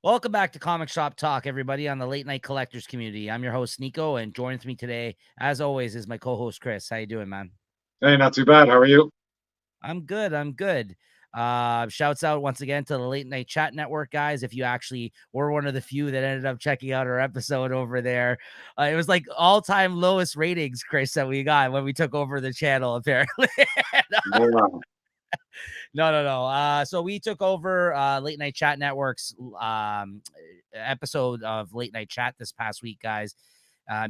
Welcome back to Comic Shop Talk, everybody, on the Late Night Collectors community. I'm your host, Nico, and joining with me today, as always, is my co-host, Chris. How you doing, man? Hey, not too bad. How are you? I'm good. I'm good. Shouts out once again to the Late Night Chat Network, guys. If you actually were one of the few that ended up checking out our episode over there, it was like all-time lowest ratings, Chris, that we got when we took over the channel, apparently. Wow. No. So we took over Late Night Chat Network's episode of Late Night Chat this past week, guys.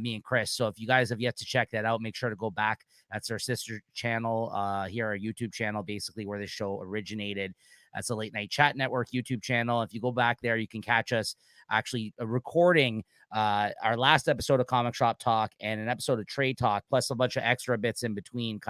Me and Chris. So if you guys have yet to check that out, make sure to go back. That's our sister channel here, our YouTube channel, basically where this show originated. That's a Late Night Chat Network YouTube channel. If you go back there, you can catch us actually recording our last episode of Comic Shop Talk and an episode of Trade Talk, plus a bunch of extra bits in between.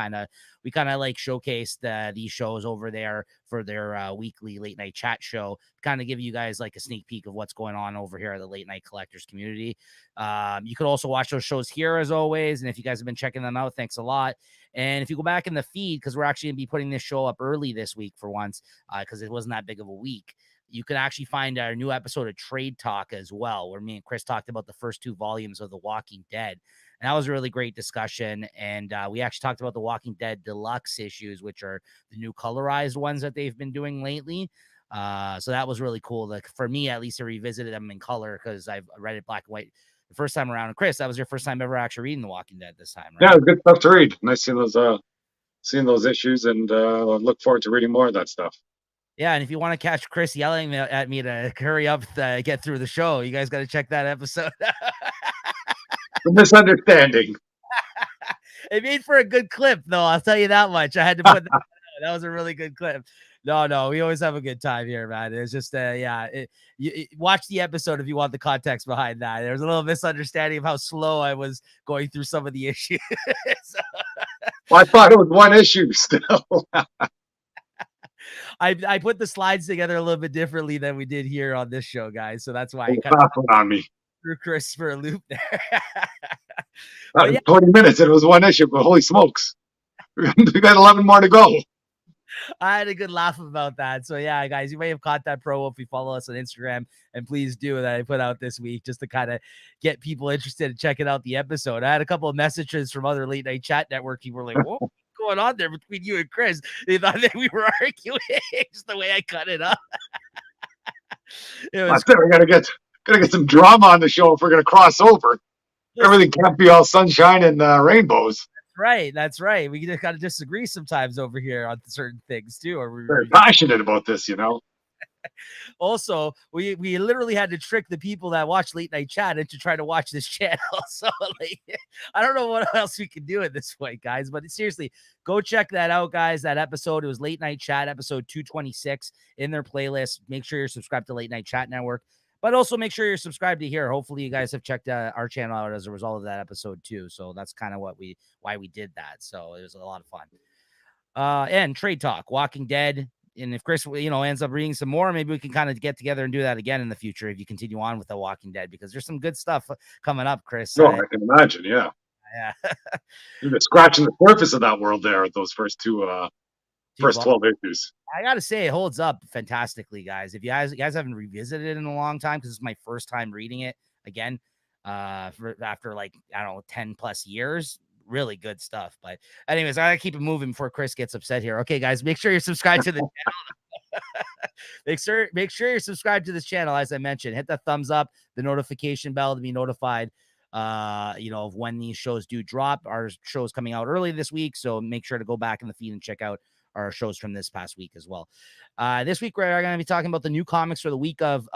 We kind of like showcased these shows over there for their weekly late night chat show, kind of give you guys like a sneak peek of what's going on over here at the Late Night Collectors community. You could also watch those shows here as always. And if you guys have been checking them out, thanks a lot. And if you go back in the feed, because we're actually going to be putting this show up early this week for once, because it wasn't that big of a week, you can actually find our new episode of Trade Talk as well, where me and Chris talked about the first two volumes of The Walking Dead. And that was a really great discussion. And we actually talked about the Walking Dead Deluxe issues, which are the new colorized ones that they've been doing lately. So that was really cool. Like for me, at least, I revisited them in color because I've read it black and white the first time around. And Chris, that was your first time ever actually reading The Walking Dead this time, Yeah, right? good stuff to read. Nice seeing those issues, and look forward to reading more of that stuff. Yeah, and if you want to catch Chris yelling at me to hurry up to get through the show, you guys got to check that episode. The misunderstanding. It made for a good clip, though. I'll tell you that much. I had to put that. That was a really good clip. No, we always have a good time here, man. It's just, watch the episode if you want the context behind that. There was a little misunderstanding of how slow I was going through some of the issues. So, Well, I thought it was one issue still. I put the slides together a little bit differently than we did here on this show, guys. So that's why I kind of Fast one on me. threw Chris for a loop there. That But was yeah, 20 minutes. It was one issue, but holy smokes. We got 11 more to go. I had a good laugh about that. So yeah, guys, you may have caught that promo if you follow us on Instagram, and please do that I put out this week just to kind of get people interested in checking out the episode. I had a couple of messages from other late night chat network people were like, "What's going on there between you and Chris?" They thought that we were arguing just the way I cut it up. It I was said we gotta get some drama on the show if we're gonna cross over. Everything can't be all sunshine and rainbows. right. That's right. We just got to disagree sometimes over here on certain things too. Or Very passionate about this. also, we literally had to trick the people that watch late night chat into trying to watch this channel. So like, I don't know what else we can do at this point, guys. But seriously, go check that out, guys. That episode, it was Late Night Chat episode 226 in their playlist. Make sure you're subscribed to Late Night Chat Network, but also make sure you're subscribed to here. Hopefully, you guys have checked our channel out as a result of that episode too. So that's kind of why we did that. So it was a lot of fun. And Trade Talk, Walking Dead. And if Chris, ends up reading some more, maybe we can kind of get together and do that again in the future if you continue on with The Walking Dead, because there's some good stuff coming up, Chris. No, I can imagine. Yeah, Yeah. you're just scratching the surface of that world there with those first first 12 issues. I gotta say, it holds up fantastically, guys. If you guys haven't revisited it in a long time, because it's my first time reading it again, after like, I don't know, 10 plus years. Really good stuff. But anyways, I gotta keep it moving before Chris gets upset here. Okay, guys, make sure you're subscribed to the channel. make sure you're subscribed to this channel. As I mentioned, hit the thumbs up, the notification bell to be notified of when these shows do drop. Our show's coming out early this week, so make sure to go back in the feed and check out our shows from this past week as well. This week, we're going to be talking about the new comics for the week of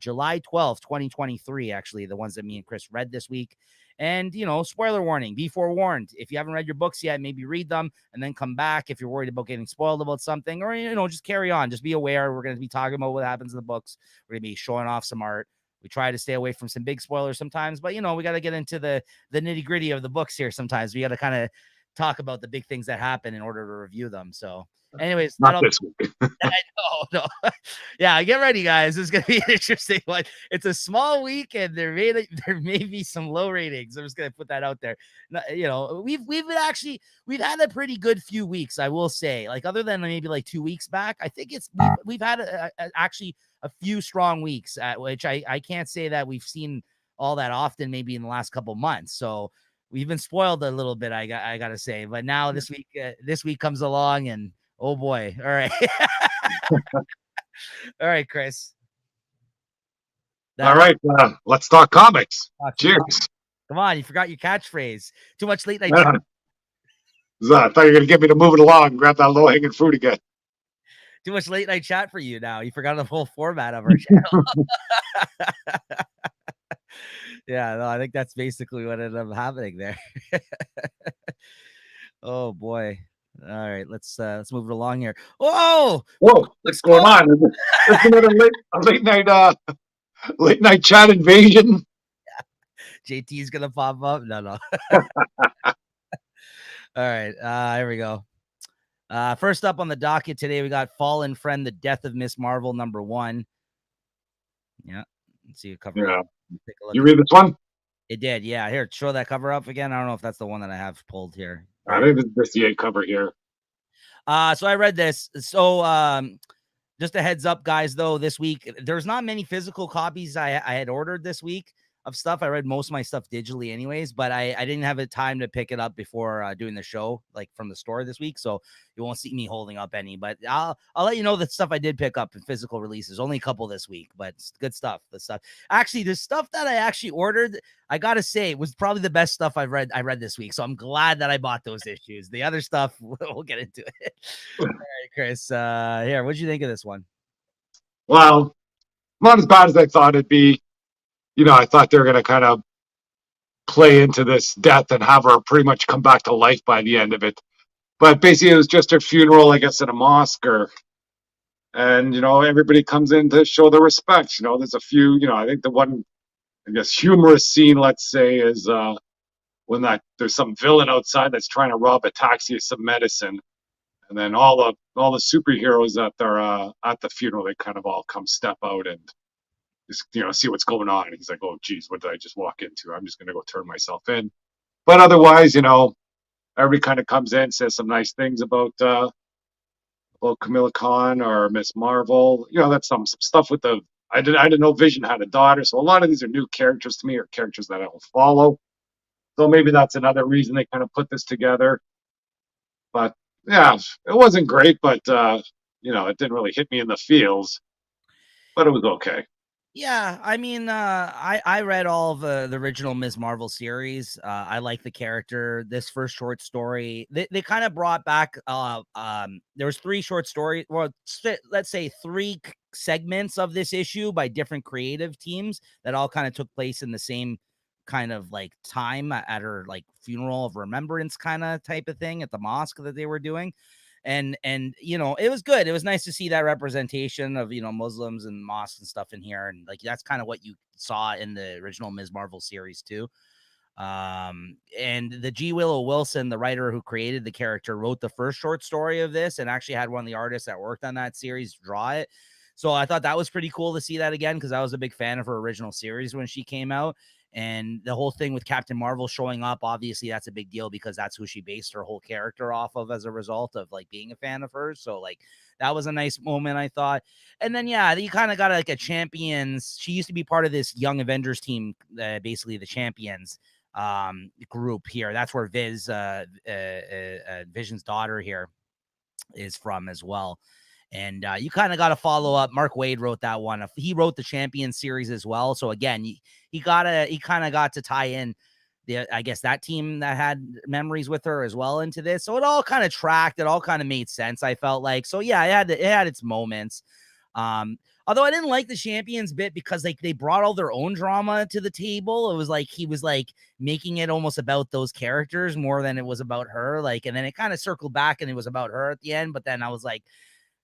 July 12th, 2023, actually, the ones that me and Chris read this week. And, spoiler warning, be forewarned. If you haven't read your books yet, maybe read them and then come back if you're worried about getting spoiled about something, or, just carry on. Just be aware. We're going to be talking about what happens in the books. We're going to be showing off some art. We try to stay away from some big spoilers sometimes, but, we got to get into the nitty gritty of the books here sometimes. We got to kind of talk about the big things that happen in order to review them. So, anyways, Not this week. no. Yeah, get ready, guys. It's gonna be an interesting one. It's a small week, and there may be some low ratings. I'm just gonna put that out there. You know, we've had a pretty good few weeks, I will say. Like other than maybe like 2 weeks back, I think we've had actually a few strong weeks, which I can't say that we've seen all that often, maybe in the last couple months. So we've been spoiled a little bit, I gotta say. But now this week comes along, and oh boy, all right. All right, Chris. All right, let's talk comics. Cheers. Come on, you forgot your catchphrase. Too much late night I chat. thought you were going to get me to move it along and grab that low-hanging fruit again. Too much late night chat for you now. You forgot the whole format of our channel. Yeah, no, I think that's basically what ended up happening there. Oh boy. All right, let's move it along here. Whoa, what's going on? It's another late night chat invasion. JT's gonna pop up. No. All right, here we go. First up on the docket today, we got Fallen Friend: The Death of Miss Marvel #1. Yeah, let's see a cover. Yeah. Take a look. You read this one? It did, yeah. Here, show that cover up again. I don't know if that's the one that I have pulled here. I think it's just the 8 cover here. So I read this. So just a heads up, guys, though, this week there's not many physical copies I had ordered this week of stuff. I read most of my stuff digitally anyways, but I didn't have the time to pick it up before doing the show, like from the store this week. So you won't see me holding up any, but I'll let you know the stuff I did pick up in physical releases. Only a couple this week, but it's good stuff. Actually, the stuff that I actually ordered, I gotta say, was probably the best stuff I read this week. So I'm glad that I bought those issues. The other stuff, we'll get into it. All right, Chris. Here, what'd you think of this one? Well, not as bad as I thought it'd be. You know, I thought they were going to kind of play into this death and have her pretty much come back to life by the end of it. But basically, it was just her funeral, I guess, at a mosque, and you know, everybody comes in to show their respect. You know, there's a few. You know, I think the one, I guess, humorous scene, let's say, is when there's some villain outside that's trying to rob a taxi of some medicine, and then all the superheroes that are at the funeral, they kind of all come step out and just, you know, see what's going on. And he's like, oh geez, what did I just walk into? I'm just gonna go turn myself in. But otherwise, you know, everybody kind of comes in, says some nice things about Camilla Khan or Miss Marvel. You know, that's some stuff with the I didn't know Vision had a daughter, so a lot of these are new characters to me, or characters that I will follow. So maybe that's another reason they kind of put this together. But yeah, it wasn't great, but you know, it didn't really hit me in the feels, but it was okay. Yeah, I mean, I read all of the original Ms. Marvel series. I like the character. This first short story, they kind of brought back. There was 3 short stories. Well, let's say 3 segments of this issue by different creative teams that all kind of took place in the same kind of like time at her like funeral of remembrance kind of type of thing at the mosque that they were doing. And you know, it was good. It was nice to see that representation of, you know, Muslims and mosques and stuff in here, and like that's kind of what you saw in the original Ms. Marvel series too. And the G. Willow Wilson, the writer who created the character, wrote the first short story of this and actually had one of the artists that worked on that series draw it. So I thought that was pretty cool to see that again, because I was a big fan of her original series when she came out. And the whole thing with Captain Marvel showing up, obviously that's a big deal because that's who she based her whole character off of as a result of like being a fan of hers. So like that was a nice moment, I thought. And then, yeah, you kind of got like a Champions. She used to be part of this Young Avengers team, basically the Champions group here. That's where Vision's daughter here is from as well. And you kind of got to follow up. Mark Waid wrote that one. He wrote the Champion series as well. So again, he kind of got to tie in I guess that team that had memories with her as well into this. So it all kind of tracked. It all kind of made sense, I felt like. So yeah, it had its moments. Although I didn't like the Champions bit because like they brought all their own drama to the table. It was like he was like making it almost about those characters more than it was about her. Like, and then it kind of circled back and it was about her at the end. But then I was like,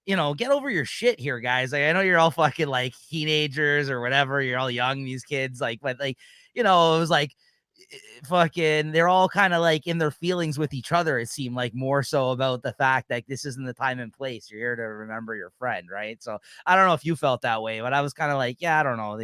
you know, get over your shit here, guys. Like, I know you're all fucking like teenagers or whatever. You're all young, these kids. Like, but like, you know, it was like, fucking they're all kind of like in their feelings with each other. It seemed like more so about the fact that this isn't the time and place. You're here to remember your friend, right? So I don't know if you felt that way, but I was kind of like, yeah, I don't know.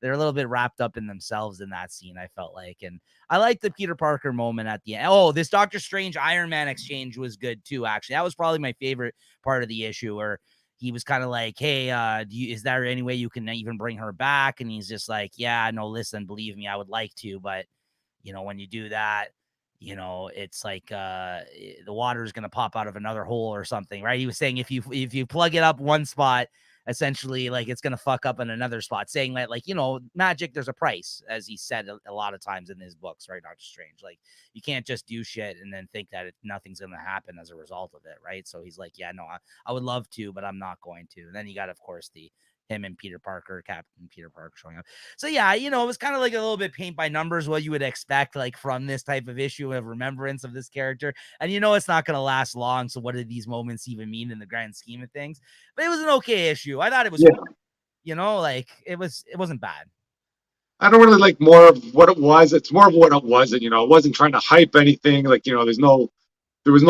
They're a little bit wrapped up in themselves in that scene, I felt like. And I like the Peter Parker moment at the end. Oh, this Doctor Strange Iron Man exchange was good too, actually. That was probably my favorite part of the issue, where he was kind of like, hey, is there any way you can even bring her back? And he's just like, yeah, no, listen, believe me, I would like to, but when you do that, it's like the water is going to pop out of another hole or something, right? He was saying if you plug it up one spot, essentially, like, it's going to fuck up in another spot, saying that, like, magic, there's a price, as he said a lot of times in his books, right? Doctor Strange, like, you can't just do shit and then think that nothing's going to happen as a result of it, right? So he's like, yeah, no, I would love to, but I'm not going to. And then you got, of course, him and Peter Parker, Captain Peter Parker, showing up. So yeah, it was kind of like a little bit paint by numbers, what you would expect, like, from this type of issue of remembrance of this character. And it's not going to last long. So what do these moments even mean in the grand scheme of things? But it was an okay issue. I thought it was, like, it wasn't bad. I don't really like more of what it was. It's more of what it wasn't. It wasn't trying to hype anything. Like, there was no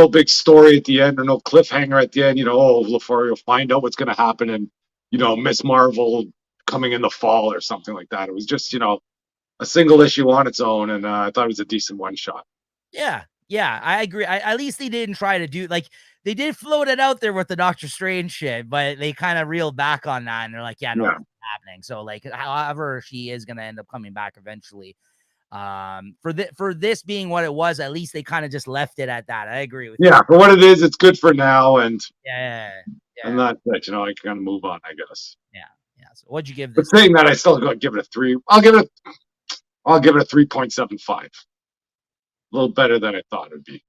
big story at the end or no cliffhanger at the end. LaFauria will find out what's going to happen, and Miss Marvel coming in the fall or something like that. It was just a single issue on its own, and I thought it was a decent one shot. Yeah, I agree. At least they didn't try to do, like, they did float it out there with the Doctor Strange shit, but they kind of reeled back on that, and they're like, yeah, no, it's happening. So, like, however she is gonna end up coming back eventually. For this being what it was, at least they kind of just left it at that. I agree with you. Yeah, for what it is, it's good for now, and and that's it. I can kind of move on, I guess. Yeah. So what'd you give But this? saying that, I still got to give it a 3. I'll give it a 3.75. A little better than I thought it'd be.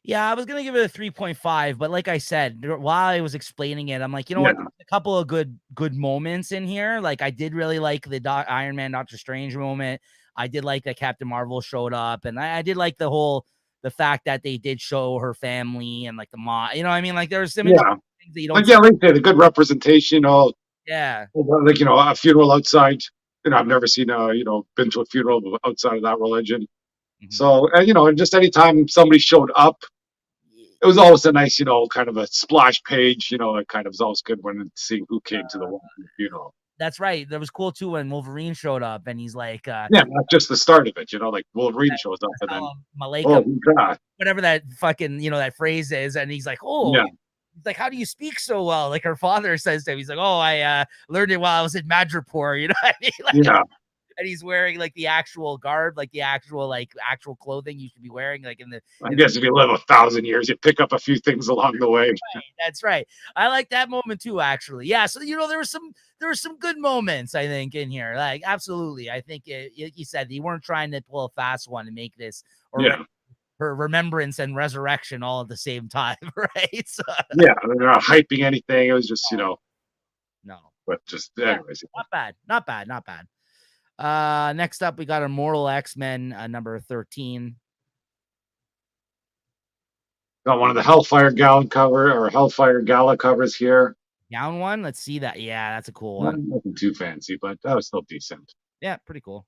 Yeah, I was gonna give it a 3.5, but like I said, while I was explaining it, I'm like, what? A couple of good moments in here. Like, I did really like the Iron Man Doctor Strange moment. I did like that Captain Marvel showed up, and I did like the fact that they did show her family and, like, the mom. You know what I mean? Like, there's some things that you don't. Like, like I said, a good representation. Yeah. Like, a funeral outside. I've never seen been to a funeral outside of that religion. Mm-hmm. So, and just anytime somebody showed up, it was always a nice, kind of a splash page. It kind of was always good when seeing who came to the funeral. That's right. That was cool too when Wolverine showed up, and he's like, not just the start of it. Like, Wolverine shows up, and then Malika, whatever that fucking that phrase is, and he's like, oh. Yeah. He's like, how do you speak so well? Like, her father says to him, he's like, oh, I learned it while I was in Madripoor. You know what I mean? Like, yeah. And he's wearing, like, the actual garb, like the actual clothing you should be wearing, like, I guess if you live 1,000 years, you pick up a few things along the way. That's right. I like that moment too, actually. Yeah. So, there were some good moments, I think, in here. Like, absolutely. I think you said they weren't trying to pull a fast one and make this her remembrance and resurrection all at the same time, right? So, yeah, they're not hyping anything. It was just, no. But just, anyways. Not bad. Next up, we got Immortal X-Men, number 13. Got one of the Hellfire Gala covers here. Down one? Let's see that. Yeah, that's a cool one. Nothing too fancy, but that was still decent. Yeah, pretty cool.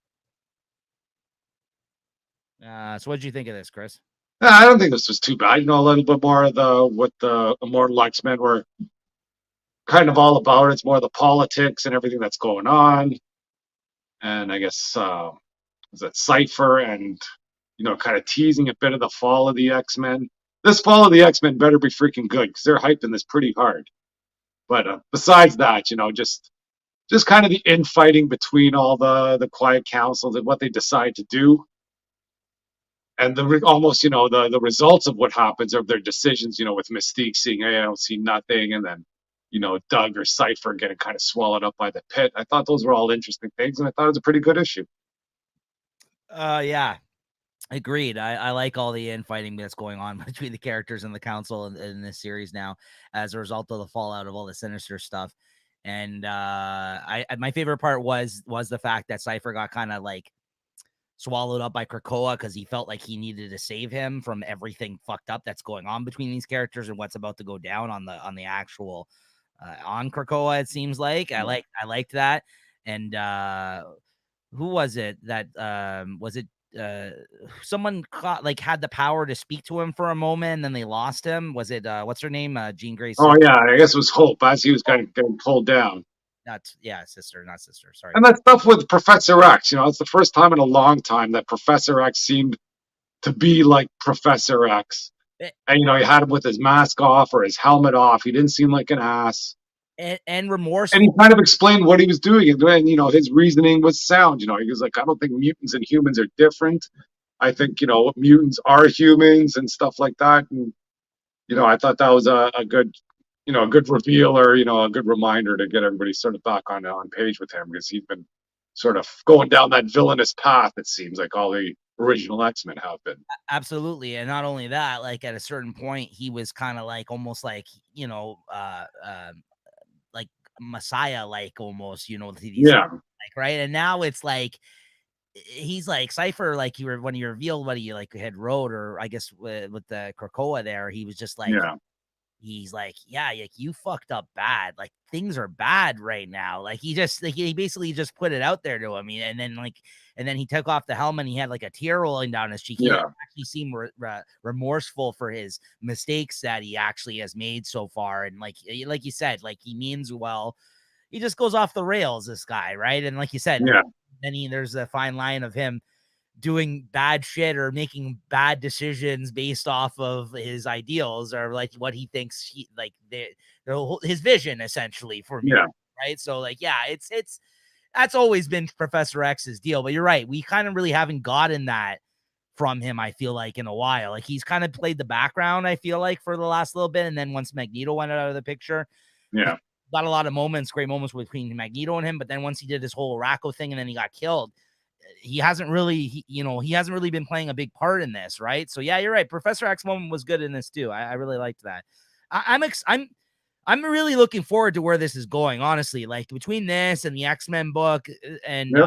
So what did you think of this, Chris? I don't think this was too bad. A little bit more of what the Immortal X-Men were kind of all about. It's more the politics and everything that's going on. And I guess is that Cypher and kind of teasing a bit of the fall of the X-Men. This fall of the X-Men better be freaking good, because they're hyping this pretty hard. But besides that, just kind of the infighting between all the Quiet Councils and what they decide to do, and almost the results of what happens of their decisions. With Mystique seeing, hey, I don't see nothing, and then Doug or Cypher getting kind of swallowed up by the pit. I thought those were all interesting things, and I thought it was a pretty good issue. Yeah. Agreed. I like all the infighting that's going on between the characters and the council in this series now, as a result of the fallout of all the Sinister stuff. And my favorite part was the fact that Cypher got kind of like swallowed up by Krakoa, because he felt like he needed to save him from everything fucked up that's going on between these characters and what's about to go down on the actual on Krakoa. It seems like I liked that. And who was it that was it someone caught, like, had the power to speak to him for a moment and then they lost him? Was it what's her name? Jean Grey's Oh sister. yeah, I guess it was Hope as he was Oh, kind of getting pulled down. that's yeah, sister, not sister. Sorry. And that stuff with Professor X, it's the first time in a long time that Professor X seemed to be like Professor X. A- And he had him with his mask off or his helmet off. He didn't seem like an ass. and And he remorseful. kind of explained what he was doing. And his reasoning was sound. He was like, I don't think mutants and humans are different. I think, mutants are humans and stuff like that. And, I thought that was a good, a good reveal, or, a good reminder to get everybody sort of back on page with him, because he's been sort of going down that villainous path, it seems like all the original X-Men have been. Absolutely. And not only that, like at a certain point, he was kind of like almost like, like Messiah, like almost, to these, Yeah, like, right. And now it's like he's like Cypher, like you were when you revealed what he like had wrote, or I guess with the Krakoa there, he was just like, yeah, he's like, yeah, like you fucked up bad. Like things are bad right now. Like he just like he basically just put it out there to him. And then he took off the helmet and he had like a tear rolling down his cheek. He yeah, actually seemed remorseful for his mistakes that he actually has made so far. And like you said, like he means well. He just goes off the rails, this guy, right? And like you said, yeah, then there's a fine line of him doing bad shit or making bad decisions based off of his ideals or like what he thinks his vision essentially for me, yeah, right? So like, yeah, it's that's always been Professor X's deal, but you're right, we kind of really haven't gotten that from him, I feel like, in a while. Like he's kind of played the background, I feel like, for the last little bit, and then once Magneto went out of the picture, yeah, got a lot of moments, great moments between Magneto and him, but then once he did his whole Racco thing and then he got killed, he hasn't really, he hasn't really been playing a big part in this, right? So yeah, you're right. Professor X moment was good in this too. I really liked that. I'm really looking forward to where this is going. Honestly, like between this and the X-Men book, and yeah.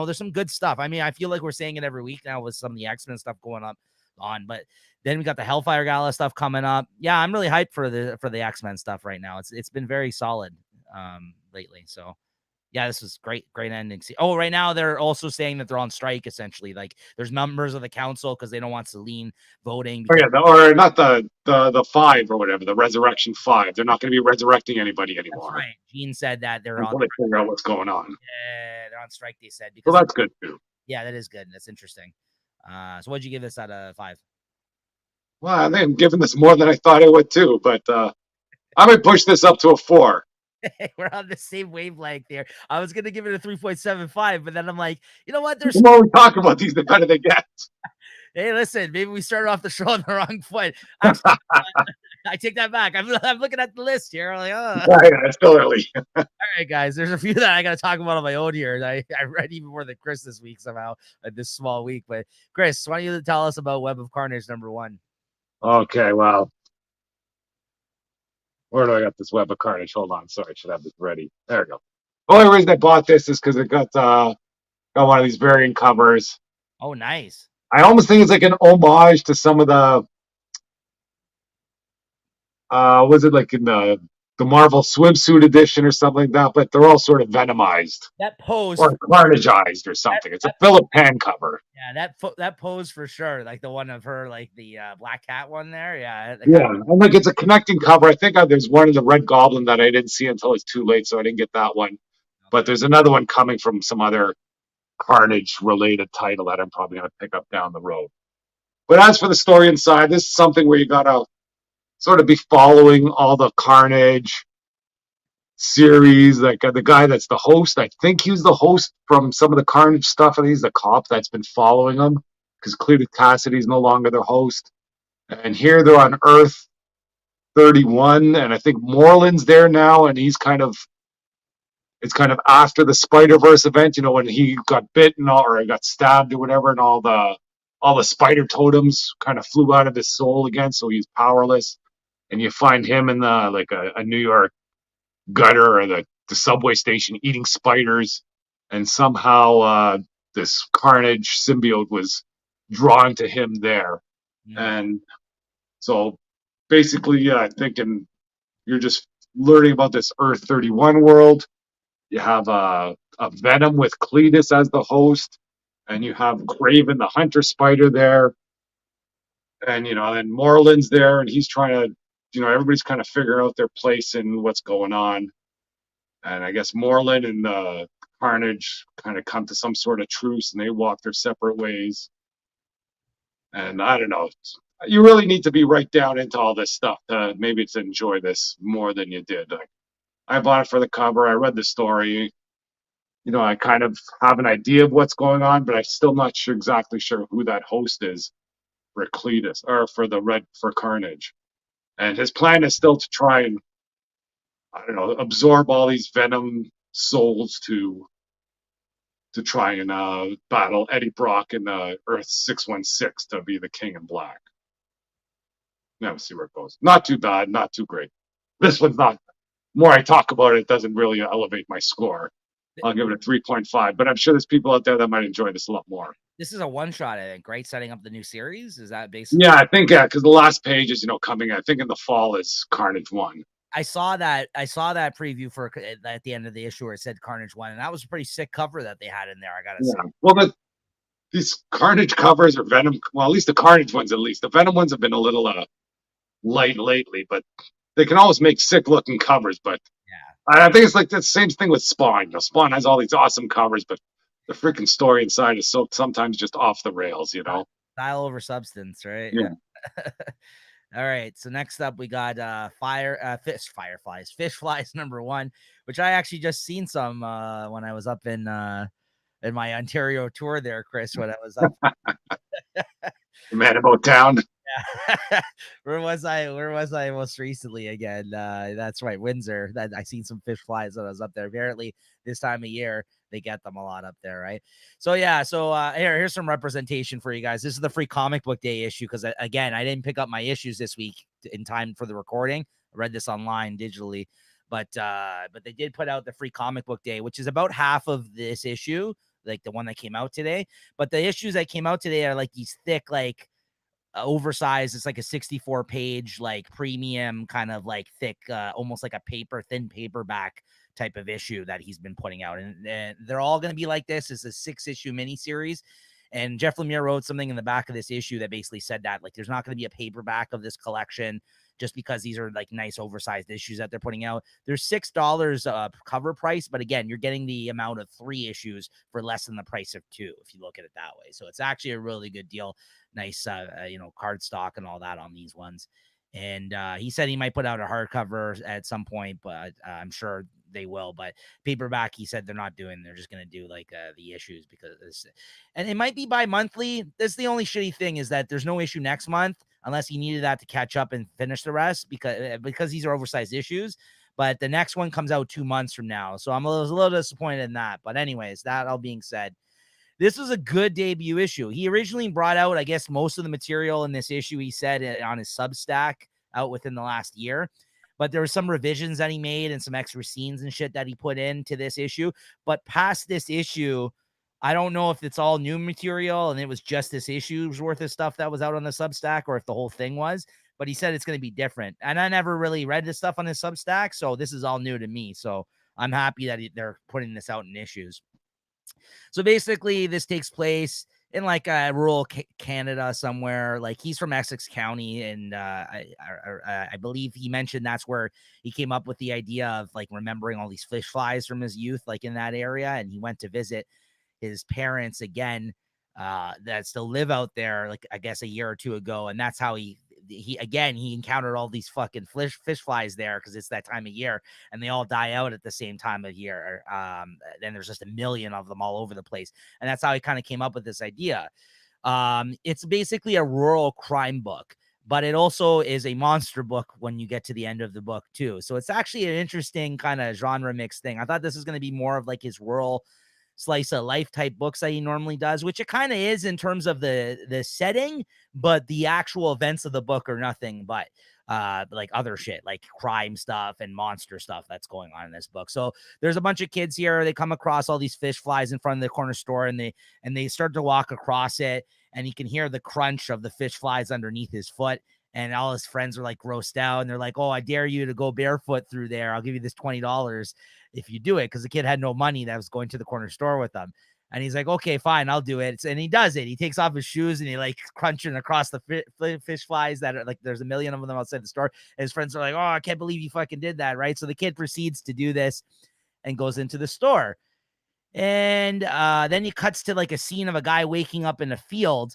there's some good stuff. I mean, I feel like we're saying it every week now with some of the X-Men stuff going on, but then we got the Hellfire Gala stuff coming up. Yeah, I'm really hyped for the X-Men stuff right now. It's been very solid lately. So yeah, this was great ending. Oh, right now they're also saying that they're on strike essentially. Like there's members of the council because they don't want Celine voting Oh because yeah, or not the five or whatever, the Resurrection Five. They're not going to be resurrecting anybody that's anymore right. Gene said that until they figure out what's going on. they're on strike. They said So because that's good too. yeah, that is good. That's interesting. So what'd you give this out of 5? Well, I think I'm giving this more than I thought I would too, but I might push this up to a 4. We're on the same wavelength there. I was gonna give it a 3.75, but then I'm like, you know what? The There's more we talk about these, the better they get. hey, listen, maybe we started off the show on the wrong foot. Actually, I take that back. I'm looking at the list here. I'm like, oh. Yeah, yeah, it's still early. All right, guys. There's a few that I got to talk about on my own here. I read even more than Chris this week somehow, this small week. But Chris, why don't you tell us about Web of Carnage #1? Okay, well, where do I got this Web of Carnage? Hold on, sorry, I should have this ready. There we go. The only reason I bought this is because it got one of these variant covers. Oh, nice. I almost think it's like an homage to some of the was it like in the Marvel swimsuit edition or something like that, but they're all sort of venomized That pose, or carnageized or something. It's a Philip Pan cover. yeah, that pose for sure. Like the one of her, like the Black Cat one there. Yeah, Yeah, and like it's a connecting cover. I think there's one in the Red Goblin that I didn't see until it's too late, so I didn't get that one. But there's another one coming from some other Carnage related title that I'm probably going to pick up down the road. But as for the story inside, this is something where you got to sort of be following all the Carnage series. Like the guy that's the host, I think he's the host from some of the Carnage stuff, and he's the cop that's been following them because Cletus Cassidy's no longer their host. And here they're on Earth 31, and I think Moreland's there now, and it's kind of after the Spider-Verse event, when he got bitten or got stabbed or whatever, and all the spider totems kind of flew out of his soul again, so he's powerless. And you find him in the like a New York gutter or the subway station eating spiders, and somehow this Carnage symbiote was drawn to him there. And so basically, yeah, I'm thinking you're just learning about this Earth 31 world. You have a a Venom with Cletus as the host, and you have Craven the Hunter Spider there, and and Moreland's there, and he's trying to, everybody's kind of figuring out their place in what's going on, and I guess Moreland and Carnage kind of come to some sort of truce, and they walk their separate ways. And I don't know, you really need to be right down into all this stuff to maybe to enjoy this more than you did. I bought it for the cover. I read the story. I kind of have an idea of what's going on, but I'm still not sure exactly sure who that host is for Cletus or for Carnage. And his plan is still to try and, I don't know, absorb all these Venom souls to try and battle Eddie Brock in Earth 616 to be the King in Black. Now see where it goes. Not too bad, not too great. This one's not. More I talk about it, it doesn't really elevate my score. I'll give it a 3.5, but I'm sure there's people out there that might enjoy this a lot more. This is a one shot, I think, right? Setting up the new series. Is that basically? Yeah, I think because the last page is coming. I think in the fall is Carnage 1. I saw that preview for at the end of the issue where it said Carnage 1, and that was a pretty sick cover that they had in there. I gotta say. Well, these Carnage covers or Venom. Well, at least the Carnage ones. At least the Venom ones have been a little light lately, but they can always make sick looking covers. But yeah, I think it's like the same thing with Spawn. Spawn has all these awesome covers, but the freaking story inside is so sometimes just off the rails. Style over substance, right? Yeah. All right, so next up we got fish flies number 1, which I actually just seen some when I was up in my Ontario tour there, Chris, when I was up Manitoba Town. Yeah. Where was I most recently again? That's right, Windsor. That I seen some fish flies when I was up there. Apparently this time of year they get them a lot up there, right? So yeah, here's some representation for you guys. This is the free comic book day issue because again, I didn't pick up my issues this week in time for the recording. I read this online digitally, but they did put out the free comic book day, which is about half of this issue, like the one that came out today. But the issues that came out today are like these thick, like oversized. It's like a 64 page, like premium kind of like thick, almost like a thin paperback type of issue that he's been putting out. And they're all going to be like this. It's a 6-issue miniseries. And Jeff Lemire wrote something in the back of this issue that basically said that like there's not going to be a paperback of this collection just because these are like nice oversized issues that they're putting out. There's $6 cover price, but again, you're getting the amount of 3 issues for less than the price of 2 if you look at it that way. So it's actually a really good deal. Nice card stock and all that on these ones. And he said he might put out a hardcover at some point, but I'm sure they will. But paperback, he said they're not doing. They're just going to do like the issues because and it might be bi-monthly. That's the only shitty thing is that there's no issue next month unless he needed that to catch up and finish the rest because these are oversized issues. But the next one comes out 2 months from now. So I'm a little disappointed in that. But anyways, that all being said, this was a good debut issue. He originally brought out, I guess, most of the material in this issue, he said, on his Substack out within the last year. But there were some revisions that he made and some extra scenes and shit that he put into this issue. But past this issue, I don't know if it's all new material and it was just this issue's worth of stuff that was out on the Substack or if the whole thing was. But he said it's going to be different. And I never really read this stuff on his Substack, so this is all new to me. So I'm happy that they're putting this out in issues. So basically, this takes place in like a rural Canada somewhere. Like he's from Essex County, and I believe he mentioned that's where he came up with the idea of like remembering all these fish flies from his youth, like in that area. And he went to visit his parents again that still live out there, like I guess a year or 2 ago, and that's how he encountered all these fucking fish flies there because it's that time of year and they all die out at the same time of year. Then there's just a million of them all over the place, and that's how he kind of came up with this idea. It's basically a rural crime book, but it also is a monster book when you get to the end of the book too. So it's actually an interesting kind of genre mix thing. I thought this was going to be more of like his rural slice of life type books that he normally does, which it kind of is in terms of the setting, but the actual events of the book are nothing but like other shit, like crime stuff and monster stuff that's going on in this book. So there's a bunch of kids here. They come across all these fish flies in front of the corner store, and they start to walk across it, and you can hear the crunch of the fish flies underneath his foot. And all his friends are like grossed out, and they're like, "Oh, I dare you to go barefoot through there. I'll give you this $20." if you do it, because the kid had no money that was going to the corner store with them. And he's like, okay, fine, I'll do it. And he does it. He takes off his shoes and he like crunching across the fish flies that are like, there's a million of them outside the store. And his friends are like, oh, I can't believe you fucking did that. Right. So the kid proceeds to do this and goes into the store. And then he cuts to like a scene of a guy waking up in a field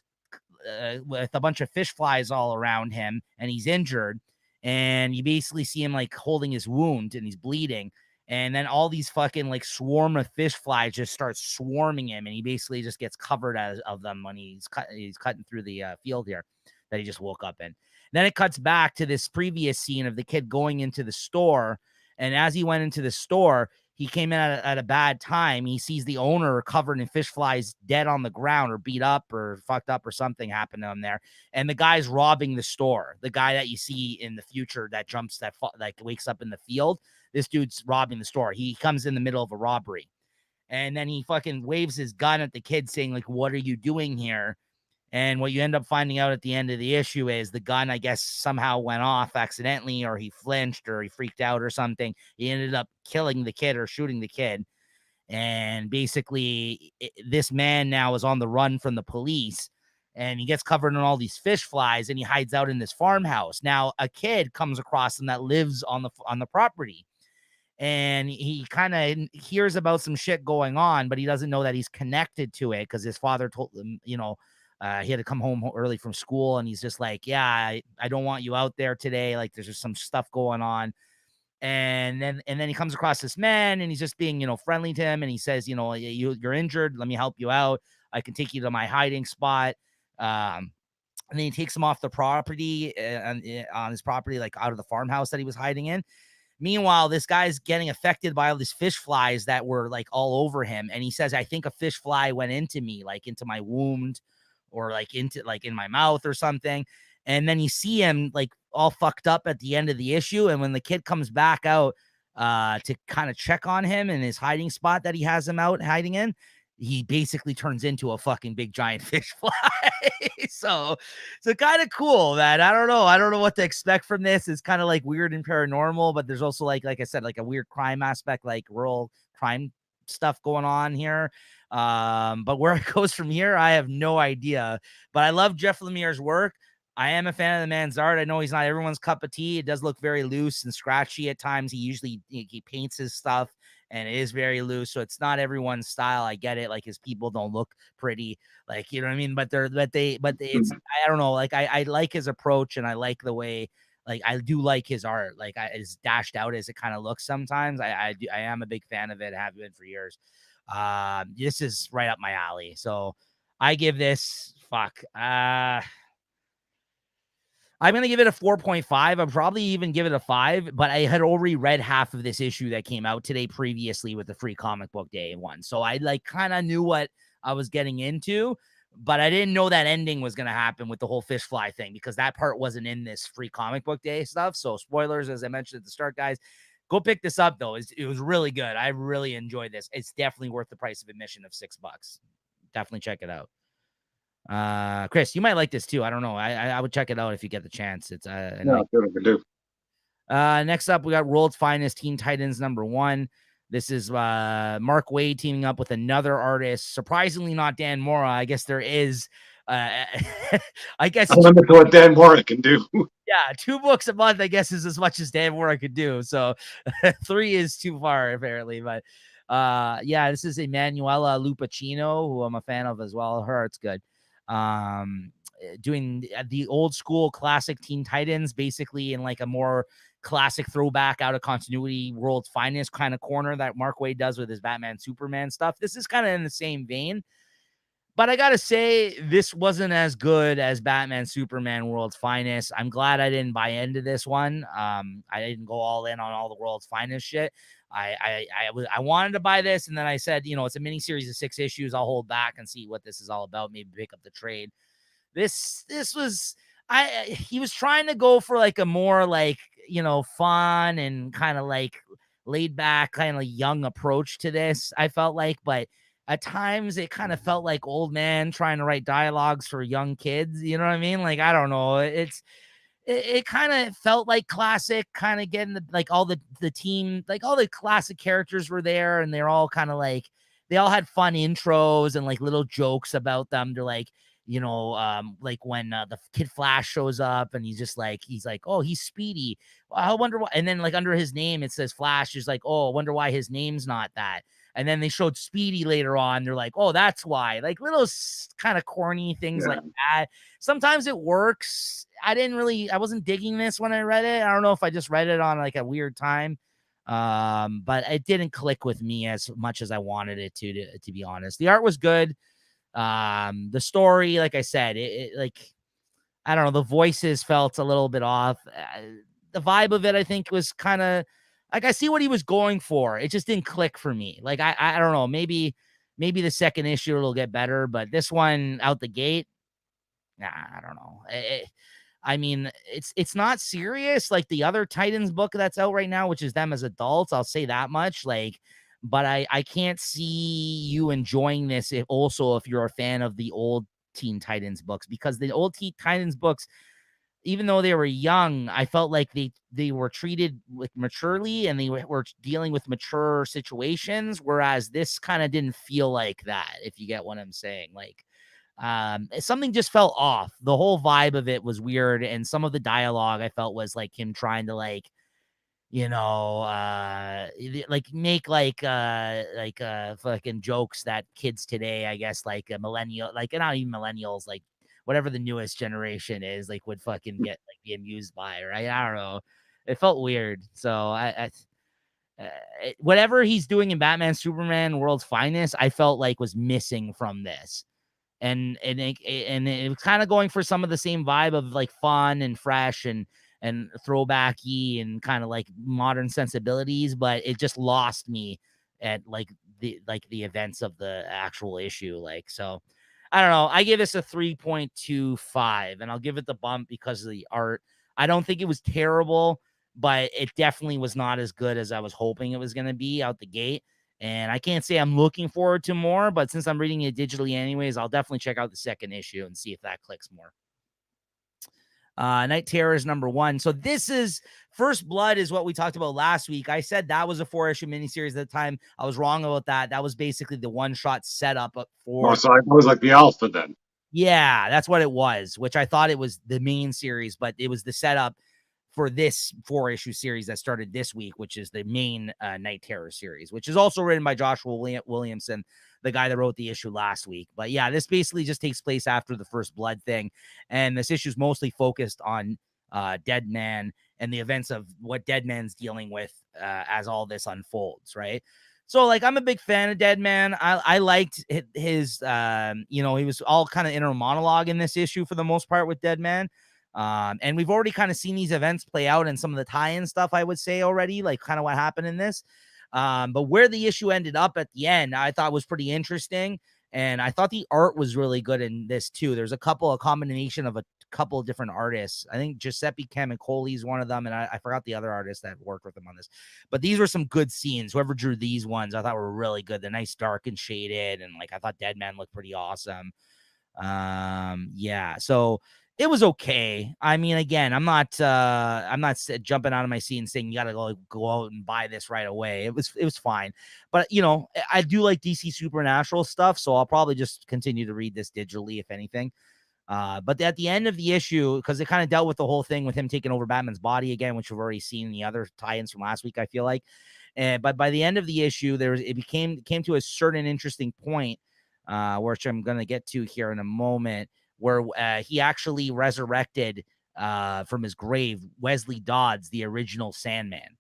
with a bunch of fish flies all around him, and he's injured. And you basically see him like holding his wound and he's bleeding. And then all these fucking like swarm of fish flies just start swarming him, and he basically just gets covered of them when he's cutting through the field here that he just woke up in. And then it cuts back to this previous scene of the kid going into the store, and as he went into the store, he came in at a bad time. He sees the owner covered in fish flies, dead on the ground, or beat up or fucked up, or something happened to him there. And the guy's robbing the store. The guy that you see in the future that jumps, that like wakes up in the field. This dude's robbing the store. He comes in the middle of a robbery. And then he fucking waves his gun at the kid saying, like, what are you doing here? And what you end up finding out at the end of the issue is the gun, I guess, somehow went off accidentally, or he flinched, or he freaked out or something. He ended up killing the kid or shooting the kid. And basically, this man now is on the run from the police, and he gets covered in all these fish flies, and he hides out in this farmhouse. Now, a kid comes across him that lives on the property. And he kind of hears about some shit going on, but he doesn't know that he's connected to it because his father told him, he had to come home early from school, and he's just like, yeah, I don't want you out there today. Like, there's just some stuff going on. And then he comes across this man, and he's just being, friendly to him. And he says, you're injured. Let me help you out. I can take you to my hiding spot. And then he takes him off the property on his property, like out of the farmhouse that he was hiding in. Meanwhile, this guy's getting affected by all these fish flies that were like all over him. And he says, I think a fish fly went into me, like into my wound, or like into like in my mouth or something. And then you see him like all fucked up at the end of the issue. And when the kid comes back out to kind of check on him in his hiding spot that he has him out hiding in, he basically turns into a fucking big giant fish fly. so kind of cool, man. I don't know what to expect from this. It's kind of like weird and paranormal, but there's also like I said, like a weird crime aspect, like rural crime stuff going on here. But where it goes from here, I have no idea. But I love Jeff Lemire's work. I am a fan of the man's art. I know he's not everyone's cup of tea. It does look very loose and scratchy at times. He paints his stuff, and it is very loose. So it's not everyone's style. I get it. Like, his people don't look pretty, like, you know what I mean? But it's, I don't know. Like, I like his approach, and I like the way, like, I do like his art. Like, as dashed out as it kind of looks sometimes. I am a big fan of it. I have been for years. This is right up my alley. So I give this, I'm going to give it a 4.5. I'll probably even give it a 5, but I had already read half of this issue that came out today previously with the free comic book day one. So I like kind of knew what I was getting into, but I didn't know that ending was going to happen with the whole fish fly thing, because that part wasn't in this free comic book day stuff. So spoilers, as I mentioned at the start, guys, go pick this up though. It was really good. I really enjoyed this. It's definitely worth the price of admission of $6. Definitely check it out. Chris, you might like this too. I don't know. I would check it out if you get the chance. It's do. Next up, we got World's Finest Teen Titans #1. This is Mark Waid teaming up with another artist. Surprisingly, not Dan Mora. I guess there is. I guess I limit to what Dan Mora can do. Yeah, 2 books a month, I guess, is as much as Dan Mora could do. So 3 is too far, apparently. But yeah, this is Emanuela Lupacino, who I'm a fan of as well. Her art's good. Doing the old school classic Teen Titans, basically in like a more classic throwback out of continuity World's Finest kind of corner that Mark Waid does with his Batman Superman stuff. This is kind of in the same vein, but I gotta say, this wasn't as good as Batman Superman World's Finest. I'm glad I didn't buy into this one. I didn't go all in on all the World's Finest shit. I wanted to buy this, and then I said, it's a mini series of 6 issues. I'll hold back and see what this is all about. Maybe pick up the trade. This was, he was trying to go for like a more like, fun and kind of like laid back, kind of young approach to this, I felt like, but at times it kind of felt like old man trying to write dialogues for young kids. You know what I mean? Like, I don't know. it kind of felt like classic, kind of getting like all the team, like all the classic characters were there, and they're all kind of like they all had fun intros and like little jokes about them. They're like, like when the Kid Flash shows up and he's like, oh, he's Speedy. Well, I wonder why. And then like under his name it says Flash. Is like, oh, I wonder why his name's not that. And then they showed Speedy later on. They're like, oh, that's why. Like little kind of corny things like that. Sometimes it works. I wasn't digging this when I read it. I don't know if I just read it on like a weird time. But it didn't click with me as much as I wanted it to be honest. The art was good. The story, like I said, it like, I don't know, the voices felt a little bit off. The vibe of it, I think, was kind of like, I see what he was going for. It just didn't click for me. Like, I don't know, maybe the second issue will get better, but this one out the gate, nah, I don't know. I mean, it's not serious like the other Titans book that's out right now, which is them as adults. I'll say that much. Like, but I can't see you enjoying this if you're a fan of the old Teen Titans books, because the old Teen Titans books, even though they were young, I felt like they were treated with maturely and they were dealing with mature situations, whereas this kind of didn't feel like that, if you get what I'm saying. Like, something just felt off. The whole vibe of it was weird, and some of the dialogue I felt was like him trying to like, like make fucking jokes that kids today, I guess, like a millennial, like not even millennials, like whatever the newest generation is, like would fucking get like be amused by, right? I don't know. It felt weird. So whatever he's doing in Batman Superman World's Finest, I felt like was missing from this. And it was kind of going for some of the same vibe of like fun and fresh and throwbacky and kind of like modern sensibilities, but it just lost me at the events of the actual issue. Like, so I don't know. I give this a 3.25, and I'll give it the bump because of the art. I don't think it was terrible, but it definitely was not as good as I was hoping it was going to be out the gate. And I can't say I'm looking forward to more, but since I'm reading it digitally anyways, I'll definitely check out the second issue and see if that clicks more. Night Terror is number 1. So this is First Blood is what we talked about last week. I said that was a 4-issue miniseries at the time. I was wrong about that. That was basically the one-shot setup for. Oh, so I was like the alpha then. Yeah, that's what it was, which I thought it was the main series, but it was the setup for this 4-issue series that started this week, which is the main Night Terror series, which is also written by Joshua Williamson, the guy that wrote the issue last week. But yeah, this basically just takes place after the First Blood thing. And this issue is mostly focused on Deadman and the events of what Deadman's dealing with as all this unfolds, right? So, like, I'm a big fan of Deadman. I liked his, he was all kind of inner monologue in this issue for the most part with Deadman. And we've already kind of seen these events play out in some of the tie-in stuff, I would say already, like kind of what happened in this. But where the issue ended up at the end, I thought was pretty interesting. And I thought the art was really good in this too. There's a combination of a couple of different artists. I think Giuseppe Camicoli is one of them. And I forgot the other artist that worked with him on this, but these were some good scenes. Whoever drew these ones, I thought were really good. They're nice, dark and shaded. And like, I thought Deadman looked pretty awesome. Yeah. So it was okay. I mean, again, I'm not jumping out of my seat and saying you gotta go out and buy this right away. It was fine, but I do like DC Supernatural stuff, so I'll probably just continue to read this digitally, if anything. But at the end of the issue, because it kind of dealt with the whole thing with him taking over Batman's body again, which we've already seen in the other tie-ins from last week, I feel like. But by the end of the issue, it came to a certain interesting point, which I'm gonna get to here in a moment, where he actually resurrected from his grave Wesley Dodds, the original Sandman,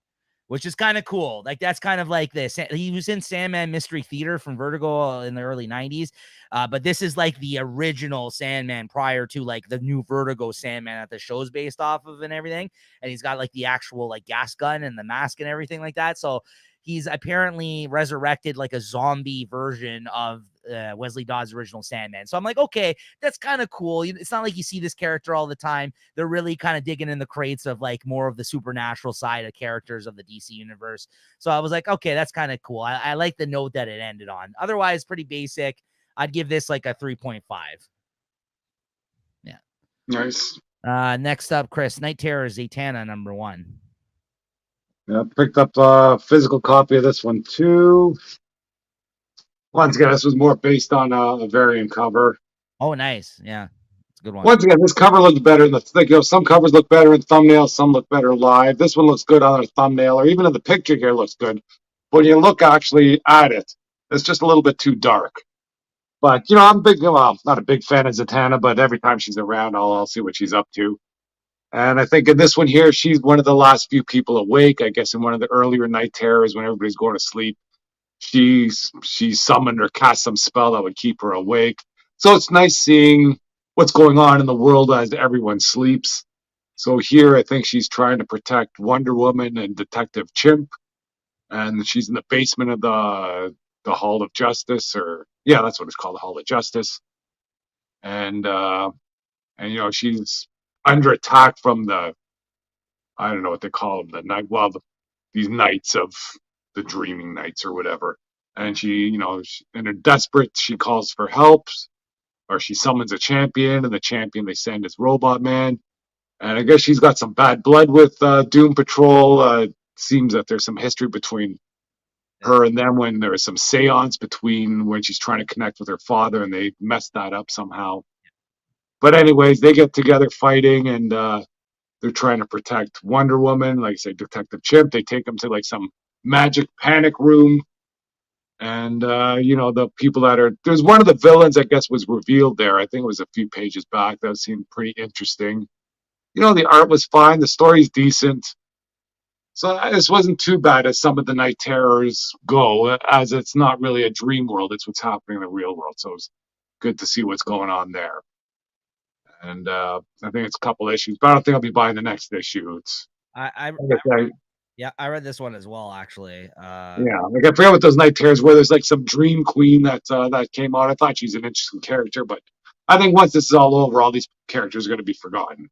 which is kind of cool. Like, that's kind of like this. He was in Sandman Mystery Theater from Vertigo in the early 90s. But this is like the original Sandman prior to like the new Vertigo Sandman that the show's based off of and everything. And he's got like the actual like gas gun and the mask and everything like that. So he's apparently resurrected like a zombie version of Wesley Dodds' original Sandman. So I'm like, okay, that's kind of cool. It's not like you see this character all the time. They're really kind of digging in the crates of like more of the supernatural side of characters of the DC universe. So I was like, okay, that's kind of cool. I like the note that it ended on. Otherwise, pretty basic. I'd give this like a 3.5. Yeah. Nice. Next up, Chris, Night Terror Zatanna #1. Yeah, picked up a physical copy of this one too. Once again, this was more based on a variant cover. Oh, nice. Yeah, it's a good one. Once again, this cover looks better in the some covers look better in thumbnails, some look better live. This one looks good on a thumbnail, or even in the picture here looks good. But when you look actually at it, it's just a little bit too dark. But I'm big, well, not a big fan of Zatanna, but every time she's around, I'll see what she's up to. And I think in this one here, she's one of the last few people awake. I guess in one of the earlier night terrors when everybody's going to sleep, she summoned or cast some spell that would keep her awake. So it's nice seeing what's going on in the world as everyone sleeps. So here, I think she's trying to protect Wonder Woman and Detective Chimp, and she's in the basement of the Hall of Justice, or yeah, that's what it's called, the Hall of Justice. And she's under attack from the, I don't know what they call them, the night, well, these knights of the dreaming knights or whatever. And in her desperate, she calls for help, or she summons a champion, and the champion they send is Robot Man. And I guess she's got some bad blood with Doom Patrol. Seems that there's some history between her and them when there was some seance between when she's trying to connect with her father, and they messed that up somehow. But anyways, they get together fighting, and they're trying to protect Wonder Woman. Like I say, Detective Chimp. They take him to like some magic panic room, and the people that are there's one of the villains I guess was revealed there. I think it was a few pages back. That seemed pretty interesting. The art was fine. The story's decent. So this wasn't too bad as some of the night terrors go, as it's not really a dream world. It's what's happening in the real world. So it's good to see what's going on there. And I think it's a couple issues, but I don't think I'll be buying the next issue. It's Yeah, I read this one as well, actually. Yeah, like I forget what those night terrors were. There's like some dream queen that came out. I thought she's an interesting character, but I think once this is all over, all these characters are going to be forgotten.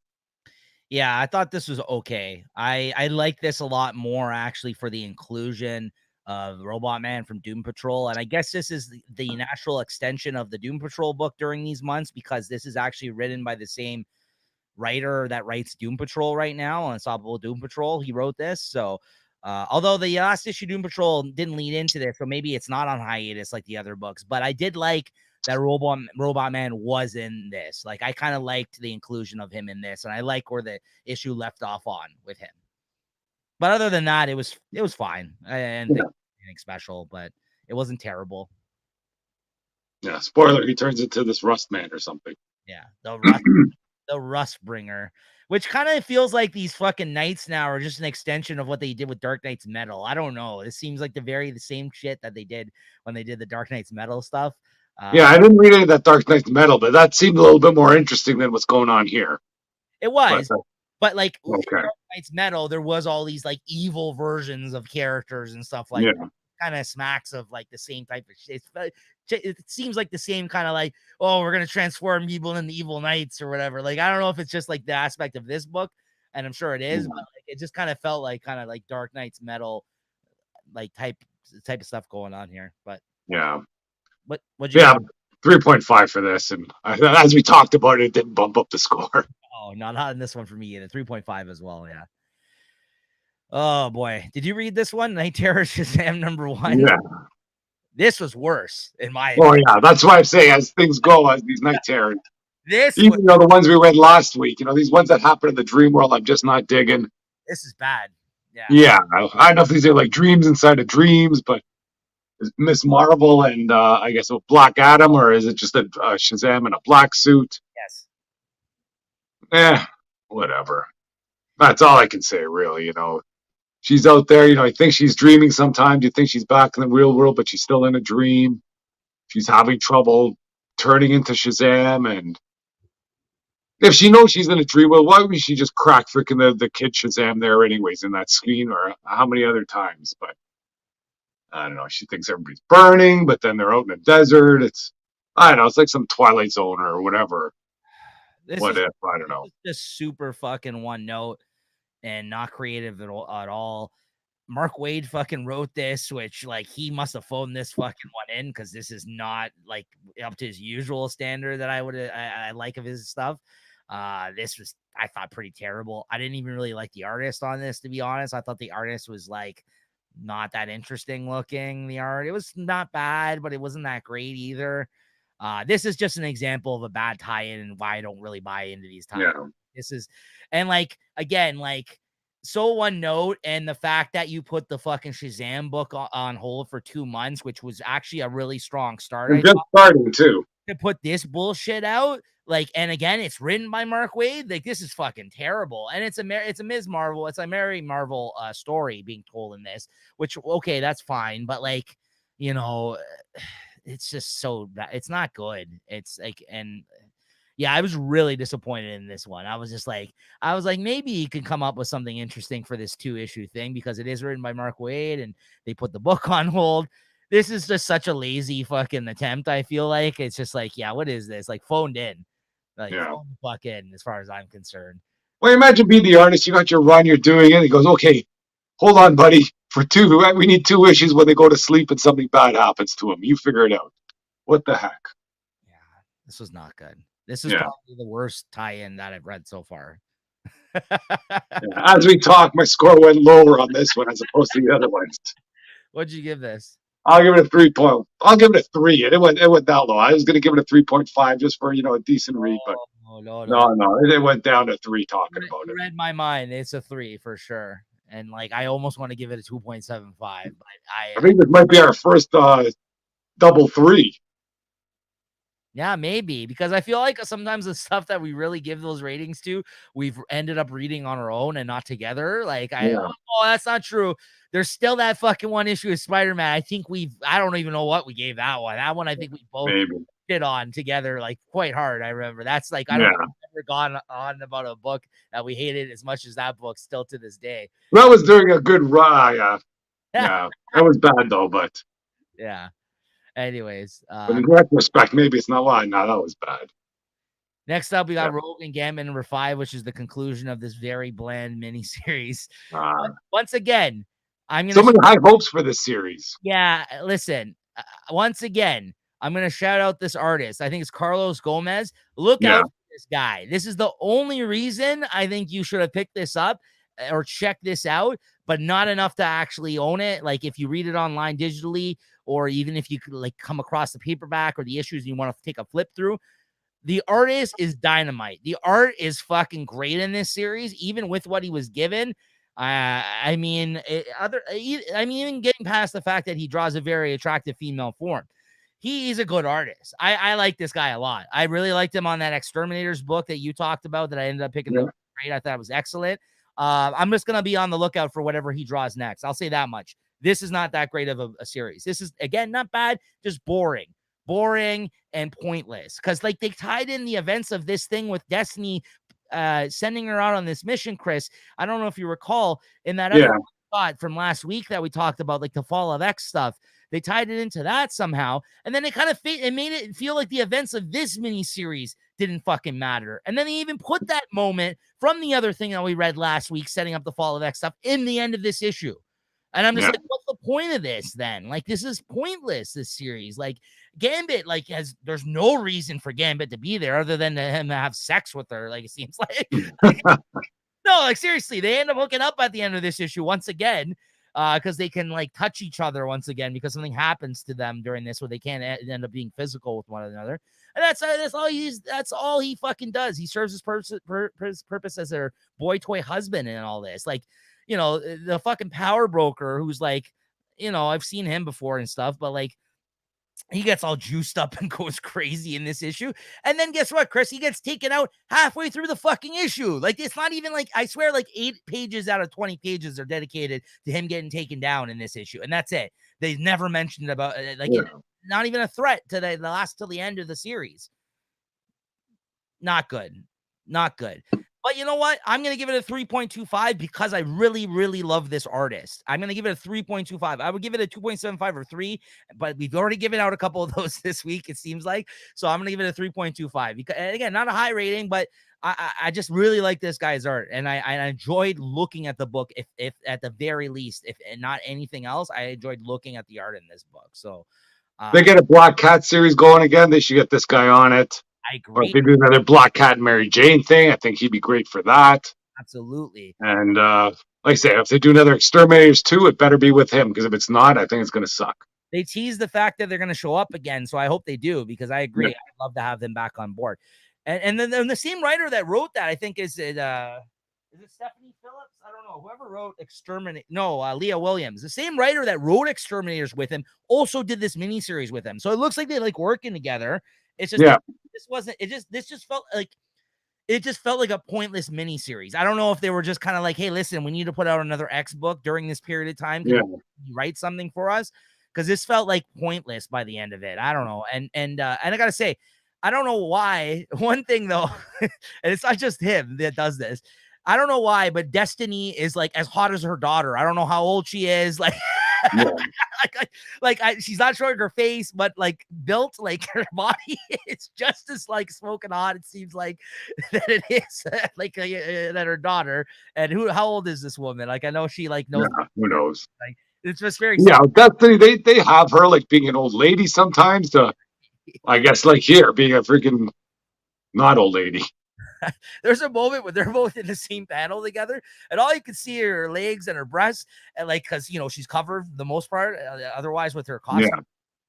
Yeah, I thought this was okay. I like this a lot more actually for the inclusion of Robot Man from Doom Patrol, and I guess this is the natural extension of the Doom Patrol book during these months because this is actually written by the same writer that writes Doom Patrol right now, Unstoppable Doom Patrol. He wrote this, so although the last issue Doom Patrol didn't lead into this, so maybe it's not on hiatus like the other books, but I did like that Robot Man was in this. Like I kind of liked the inclusion of him in this, and I like where the issue left off on with him. But other than that, it was fine. I didn't think anything special, but it wasn't terrible. Yeah, spoiler: he turns into this Rust Man or something. Yeah, the Rust Bringer, which kind of feels like these fucking knights now are just an extension of what they did with Dark Knight's Metal. I don't know. It seems like the same shit that they did when they did the Dark Knight's Metal stuff. Yeah, I didn't read any of that Dark Knight's Metal, but that seemed a little bit more interesting than what's going on here. It was, but like okay. Dark Knight's Metal, there was all these like evil versions of characters and stuff like that. Kind of smacks of like the same type of shit. It seems like the same kind of like, oh, we're gonna transform people into evil knights or whatever. Like I don't know if it's just like the aspect of this book, and I'm sure it is, but like, it just kind of felt like Dark Knight's Metal, like type of stuff going on here. But yeah, what'd you? Yeah, 3.5 for this, and as we talked about it didn't bump up the score. Oh, not in this one for me either. 3.5 as well. Yeah. Oh boy, did you read this one? Night Terror Shazam #1. Yeah. This was worse in my opinion. Oh yeah, that's why I'm saying as things go, as these night terrors. Even though the ones we read last week, these ones that happen in the dream world, I'm just not digging. This is bad. Yeah. Yeah, I don't know if these are like dreams inside of dreams, but is Miss Marvel and I guess a Black Adam, or is it just a Shazam in a black suit? Yes. Whatever. That's all I can say, really. She's out there. I think she's dreaming sometimes. You think she's back in the real world, but she's still in a dream. She's having trouble turning into Shazam, and if she knows she's in a dream, well, why wouldn't she just crack freaking the kid Shazam there anyways in that scene, or how many other times? But I don't know. She thinks everybody's burning, but then they're out in the desert. I don't know. It's like some Twilight Zone or whatever. I don't know. Just super fucking one note and not creative at all. Mark Waid fucking wrote this, which like he must have phoned this fucking one in because this is not like up to his usual standard that I like of his stuff. This was, I thought, pretty terrible. I didn't even really like the artist on this, to be honest. I thought the artist was like not that interesting looking. The art, it was not bad, but it wasn't that great either. This is just an example of a bad tie-in and why I don't really buy into these tie-ins. Yeah. This is, and like, again, like, so one note, and the fact that you put the fucking Shazam book on hold for 2 months, which was actually a really strong start. And just starting too. To put this bullshit out, like, and again, it's written by Mark Waid. Like, this is fucking terrible, and it's a Ms. Marvel, it's a Mary Marvel story being told in this. Which, okay, that's fine, but like, you know, it's just so that it's not good. It's like, and yeah, I was really disappointed in this one. I was like, maybe he could come up with something interesting for this 2-issue thing, because it is written by Mark Waid and they put the book on hold. This is just such a lazy fucking attempt. I feel like it's just like, yeah, what is this? Like, phoned in, like, phoned the fuck in, as far as I'm concerned. Well, imagine being the artist. You got your run, you're doing it. He goes, okay, hold on, buddy. For 2, we need 2 issues when they go to sleep and something bad happens to them. You figure it out. What the heck? Yeah, this was not good. This is probably the worst tie-in that I've read so far. As we talk, my score went lower on this one as opposed to the other ones. What'd you give this? I'll give it a 3 point. I'll give it a 3. It went that low. I was going to give it a 3.5 just for a decent read, but no, it went down to 3. Talking about it, read my mind. It's a 3 for sure, and like, I almost want to give it a 2.75. But I think this might be our first double 3. Yeah, maybe, because I feel like sometimes the stuff that we really give those ratings to, we've ended up reading on our own and not together. Like, oh, that's not true. There's still that fucking one issue of Spider-Man. I think I don't even know what we gave that one. That one, I think we both shit on together, like, quite hard. I remember that's like, I don't know if I've ever gone on about a book that we hated as much as that book still to this day. That was during a good run. Yeah, that was bad though, but yeah. Anyways, but in retrospect, maybe it's not lying. No, that was bad. Next up, we got Rogue and Gambit number 5, which is the conclusion of this very bland miniseries. Once again, I'm gonna so many high hopes for this series. Yeah, listen. Once again, I'm gonna shout out this artist. I think it's Carlos Gomez. Look out for this guy. This is the only reason I think you should have picked this up or checked this out, but not enough to actually own it. Like, if you read it online digitally, or even if you could like come across the paperback or the issues and you want to take a flip through, the artist is dynamite. The art is fucking great in this series, even with what he was given. I mean, even getting past the fact that he draws a very attractive female form, he's a good artist. I like this guy a lot. I really liked him on that Exterminators book that you talked about that I ended up picking up. Great. I thought it was excellent. I'm just going to be on the lookout for whatever he draws next. I'll say that much. This is not that great of a series. This is, again, not bad, just boring and pointless. Because, like, they tied in the events of this thing with Destiny sending her out on this mission, Chris. I don't know if you recall in that other thought from last week that we talked about, like the Fall of X stuff. They tied it into that somehow, and then it kind of it made it feel like the events of this miniseries didn't fucking matter. And then they even put that moment from the other thing that we read last week, setting up the Fall of X stuff, in the end of this issue. And I'm just like, what's the point of this then? Like, this is pointless, this series. Like, Gambit, like, there's no reason for Gambit to be there other than him to have sex with her, like, it seems like. No, like, seriously, they end up hooking up at the end of this issue once again, because they can, like, touch each other once again because something happens to them during this where they can't end up being physical with one another. And that's all he fucking does. He serves his purpose as their boy toy husband and all this. Like, you know, the fucking power broker who's like, you know, I've seen him before and stuff, but like, he gets all juiced up and goes crazy in this issue. And then guess what, Chris? He gets taken out halfway through the fucking issue. Like, it's not even like, I swear, like 8 pages out of 20 pages are dedicated to him getting taken down in this issue. And that's it. They never mentioned about not even a threat to till the end of the series. Not good. Not good. But you know what? I'm going to give it a 3.25 because I really, really love this artist. I'm going to give it a 3.25. I would give it a 2.75 or 3, but we've already given out a couple of those this week, it seems like. So I'm going to give it a 3.25. Because, again, not a high rating, but I just really like this guy's art. And I enjoyed looking at the book, if at the very least, if not anything else, I enjoyed looking at the art in this book. So they get a Black Cat series going again. They should get this guy on it. I Or if agree. they do another Black Cat and Mary Jane thing, I think he'd be great for that. Absolutely. And like I say, if they do another Exterminators 2, it better be with him, because if it's not, I think it's going to suck. They tease the fact that they're going to show up again, so I hope they do, because I agree. Yeah. I'd love to have them back on board. And then the same writer that wrote that, I think, is it Stephanie Phillips? I don't know. Whoever wrote Exterminate, no, Leah Williams, the same writer that wrote Exterminators with him, also did this miniseries with him. So it looks like they like working together. It's just Yeah. this wasn't. This just felt like a pointless miniseries. I don't know if they were just kind of like, hey, listen, we need to put out another X book during this period of time. Can Yeah. you write something for us? Because this felt like pointless by the end of it. I don't know. And I gotta say, I don't know why. One thing though, and it's not just him that does this. I don't know why, but Destiny is like as hot as her daughter. I don't know how old she is. Like, Yeah. she's not showing her face, but like built, like her body is just as like smoking hot. It seems like that it is like that her daughter. And how old is this woman? Like, I know she like knows. Yeah. Who knows? Like, it's just very. Yeah, Destiny, they have her like being an old lady sometimes to, I guess, like here, being a freaking not old lady. There's a moment where they're both in the same panel together, and all you can see are her legs and her breasts, and like, because she's covered for the most part, otherwise with her costume. Yeah.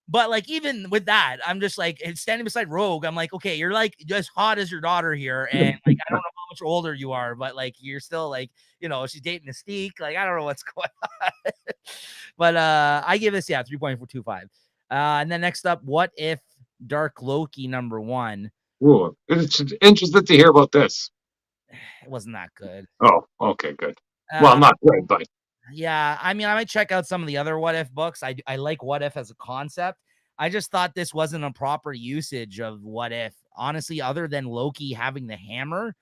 But like, even with that, I'm just like standing beside Rogue. I'm like, okay, you're like as hot as your daughter here, and like I don't know how much older you are, but like you're still like, she's dating Mystique. Like, I don't know what's going on. But I give this 3.425. And then next up, what if Dark Loki #1? Ooh, it's interested to hear about this. It wasn't that good. Oh, okay, good. Well, Uh, not good, but Yeah, I mean, I might check out some of the other What If books. I like What If as a concept. I just thought this wasn't a proper usage of What If. Honestly, other than Loki having the hammer,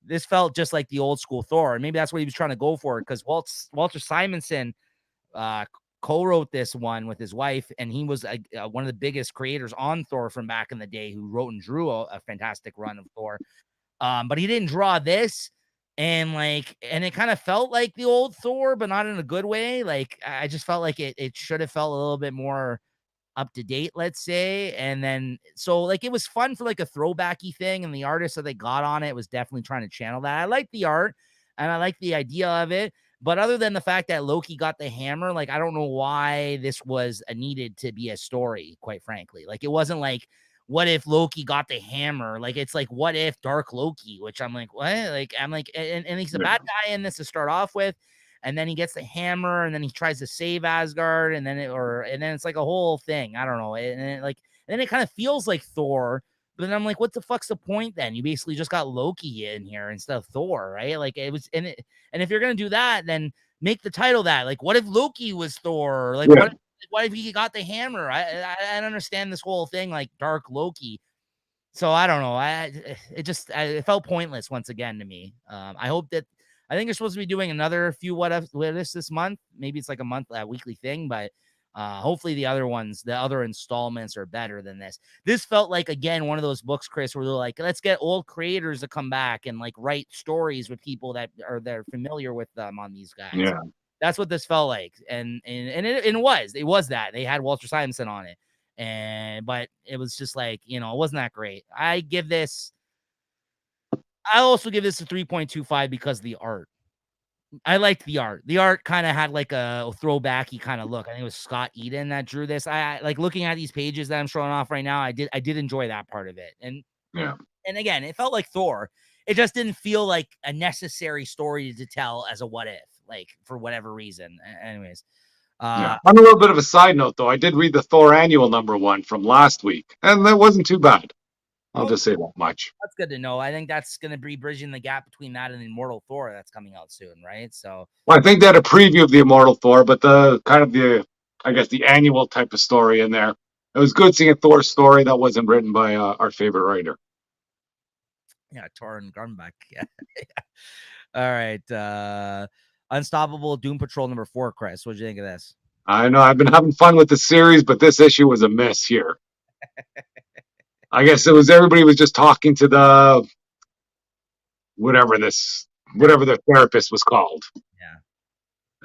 this felt just like the old school Thor. And maybe that's what he was trying to go for, because Walter Simonson uh, co-wrote this one with his wife, and he was one of the biggest creators on Thor from back in the day, who wrote and drew a fantastic run of Thor. But he didn't draw this. And it kind of felt like the old Thor, but not in a good way. Like, I just felt like it should have felt a little bit more up to date, let's say. And then, so like, it was fun for like a throwbacky thing. And the artist that they got on it was definitely trying to channel that. I like the art and I like the idea of it. But other than the fact that Loki got the hammer, like, I don't know why this was needed to be a story, quite frankly. Like, it wasn't like, what if Loki got the hammer? Like, it's like, what if Dark Loki, which I'm like, what? Like, I'm like, and he's a bad guy in this to start off with. And then he gets the hammer, and then he tries to save Asgard, and then it's like a whole thing. I don't know. And then it kind of feels like Thor, but then I'm like, what the fuck's the point then? You basically just got Loki in here instead of Thor, right? Like, it was, and if you're gonna do that, then make the title that. Like, what if Loki was Thor? Like, what if he got the hammer? I don't understand this whole thing, like Dark Loki. So I don't know. It felt pointless once again to me. I hope that, I think you're supposed to be doing another few what ifs this month. Maybe it's like a month, weekly thing, but hopefully the other installments are better than this. This felt like, again, one of those books, Chris, where they're like, let's get old creators to come back and like write stories with people that are familiar with them on these guys. yeah. That's what this felt like. And it was that. They had Walter Simonson on it. But it was just like, it wasn't that great. I also give this a 3.25 because of the art. I liked the art. The art kind of had like a throwbacky kind of look. I think it was Scott Eden that drew this. I like looking at these pages that I'm showing off right now. I did enjoy that part of it. And again, it felt like Thor. It just didn't feel like a necessary story to tell as a what if, like, for whatever reason. Anyways. On a little bit of a side note, though, I did read the Thor annual #1 from last week, and that wasn't too bad. I'll just say that much. That's good to know. I think that's going to be bridging the gap between that and Immortal Thor that's coming out soon, right? So, well, I think they had a preview of the Immortal Thor, but I guess the annual type of story in there. It was good seeing a Thor story that wasn't written by our favorite writer. yeah, Torrin Grunbeck. Yeah. All right. Unstoppable Doom Patrol #4, Chris. What did you think of this? I know I've been having fun with the series, but this issue was a miss here. I guess everybody was just talking to the whatever their therapist was called. Yeah.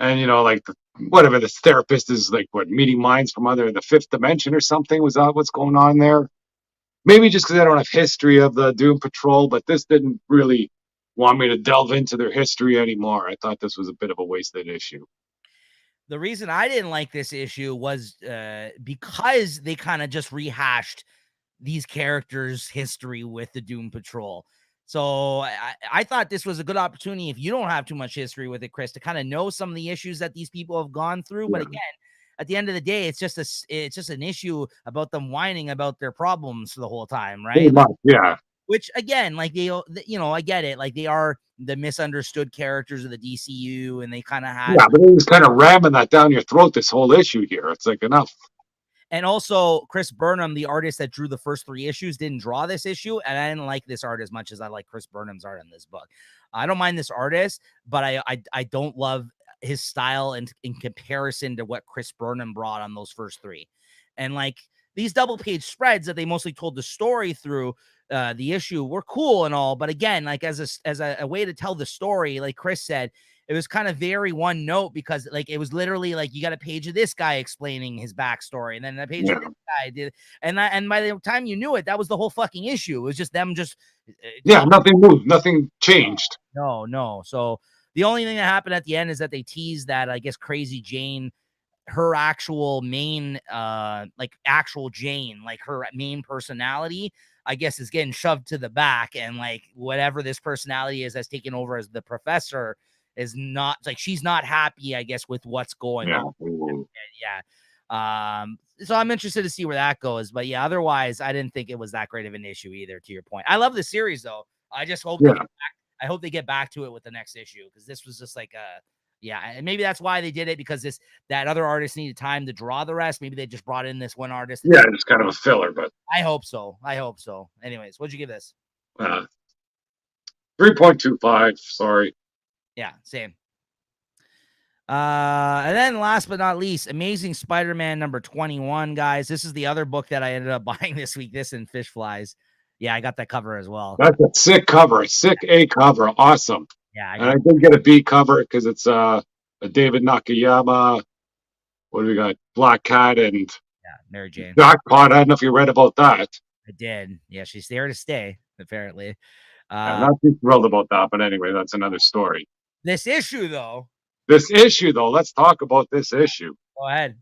And like whatever this therapist is, like, what, meeting minds from the fifth dimension or something. Was that what's going on there? maybe just because I don't have history of the Doom Patrol, but this didn't really want me to delve into their history anymore. I thought this was a bit of a wasted issue. The reason I didn't like this issue was because they kind of just rehashed these characters' history with the Doom Patrol. So I thought this was a good opportunity, if you don't have too much history with it, Chris, to kind of know some of the issues that these people have gone through. But Yeah. again, at the end of the day, it's just an issue about them whining about their problems the whole time, Pretty right? much, yeah. Which again, like I get it. Like they are the misunderstood characters of the DCU, and they kind of had. Yeah, but it was kind of ramming that down your throat, this whole issue here. It's like enough. And also, Chris Burnham, the artist that drew the first 3 issues, didn't draw this issue, and I didn't like this art as much as I like Chris Burnham's art in this book. I don't mind this artist, but I don't love his style in comparison to what Chris Burnham brought on those first 3. And like these double page spreads that they mostly told the story through the issue were cool and all, but again, like as a way to tell the story, like Chris said, it was kind of very one note, because like it was literally like you got a page of this guy explaining his backstory, and then a page of this guy did, and by the time you knew it, that was the whole fucking issue. It was just them just Nothing moved, nothing changed. no. So the only thing that happened at the end is that they teased that I guess Crazy Jane, her actual main like actual Jane, like her main personality, I guess, is getting shoved to the back, and like whatever this personality is that's taken over as the professor is not, like, she's not happy, I guess, with what's going on. Yeah. So I'm interested to see where that goes. But yeah, otherwise, I didn't think it was that great of an issue either, to your point. I love the series though. I just hope I hope they get back to it with the next issue, because this was just like and maybe that's why they did it, because that other artist needed time to draw the rest. Maybe they just brought in this one artist. Yeah, it's kind of a filler, but I hope so. Anyways, what'd you give this? 3.25. Sorry. Yeah, same. And then last but not least, Amazing Spider-Man number 21, guys. This is the other book that I ended up buying this week. This and Fish Flies. Yeah, I got that cover as well. That's a sick cover, a sick A cover. Awesome. Yeah, and I did get a B cover because it's a David Nakayama. What do we got? Black Cat and Mary Jane. Jackpot. I don't know if you read about that. I did. Yeah, she's there to stay, apparently. I'm not too thrilled about that, but anyway, that's another story. This issue, though, let's talk about this issue. Go ahead.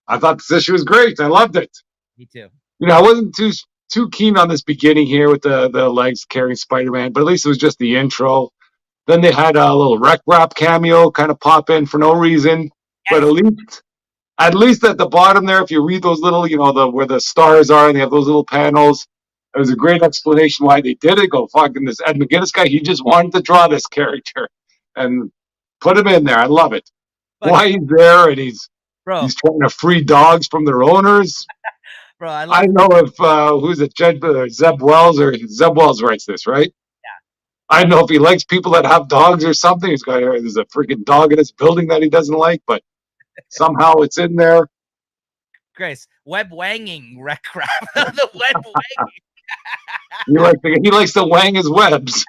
I thought this issue was great. I loved it. Me too. I wasn't too keen on this beginning here with the legs carrying Spider-Man, but at least it was just the intro. Then they had a little Rec Rap cameo kind of pop in for no reason. Yes. But at least at the bottom there, if you read those little, where the stars are, and they have those little panels, it was a great explanation why they did it. Go, fucking this Ed McGuinness guy, he just wanted to draw this character and put him in there. I love it. But why he's there, and he's trying to free dogs from their owners. Bro, I don't know if who's it, Zeb Wells writes this, right? I don't know if he likes people that have dogs or something. There's a freaking dog in his building that he doesn't like, but somehow it's in there. Chris, Whanging Rec Rap. The web wanging. He likes to wang his webs.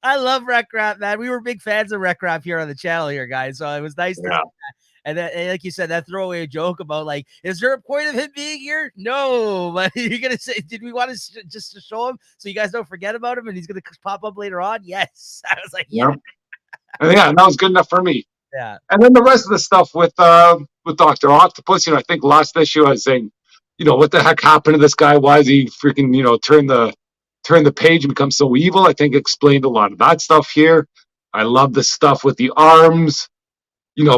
I love Rec Rap, man. We were big fans of Rec Rap here on the channel here, guys. So it was nice to see that. And then, like you said, that throwaway joke about, like, is there a point of him being here? No, but you're gonna say, did we want to just to show him so you guys don't forget about him and he's gonna pop up later on? Yes, I was like, yeah, and that was good enough for me. Yeah, and then the rest of the stuff with Dr. Octopus, I think last issue I was saying, what the heck happened to this guy? Why is he freaking, turn the page and become so evil? I think explained a lot of that stuff here. I love the stuff with the arms.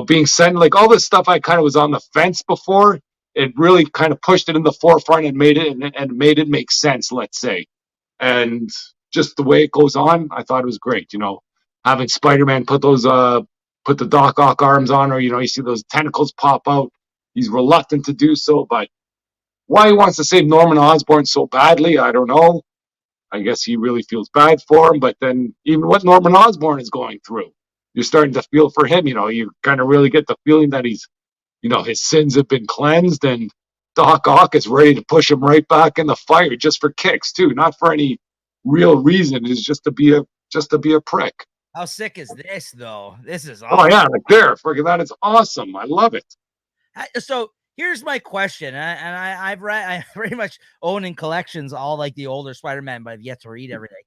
Being sent, like all this stuff I kind of was on the fence before. It really kind of pushed it in the forefront and made it make sense, let's say. And just the way it goes on, I thought it was great. Having Spider-Man put the Doc Ock arms on, or you see those tentacles pop out. He's reluctant to do so, but why he wants to save Norman Osborn so badly, I don't know. I guess he really feels bad for him, but then even what Norman Osborn is going through, you're starting to feel for him. You kind of really get the feeling that he's, his sins have been cleansed, and Doc Ock is ready to push him right back in the fire just for kicks too, not for any real reason. It's just to be a prick. How sick is this though? This is awesome. Oh yeah, like there, freaking that is awesome. I love it. So Here's my question, I've read, I pretty much own in collections all like the older Spider-Man, but I've yet to read everything.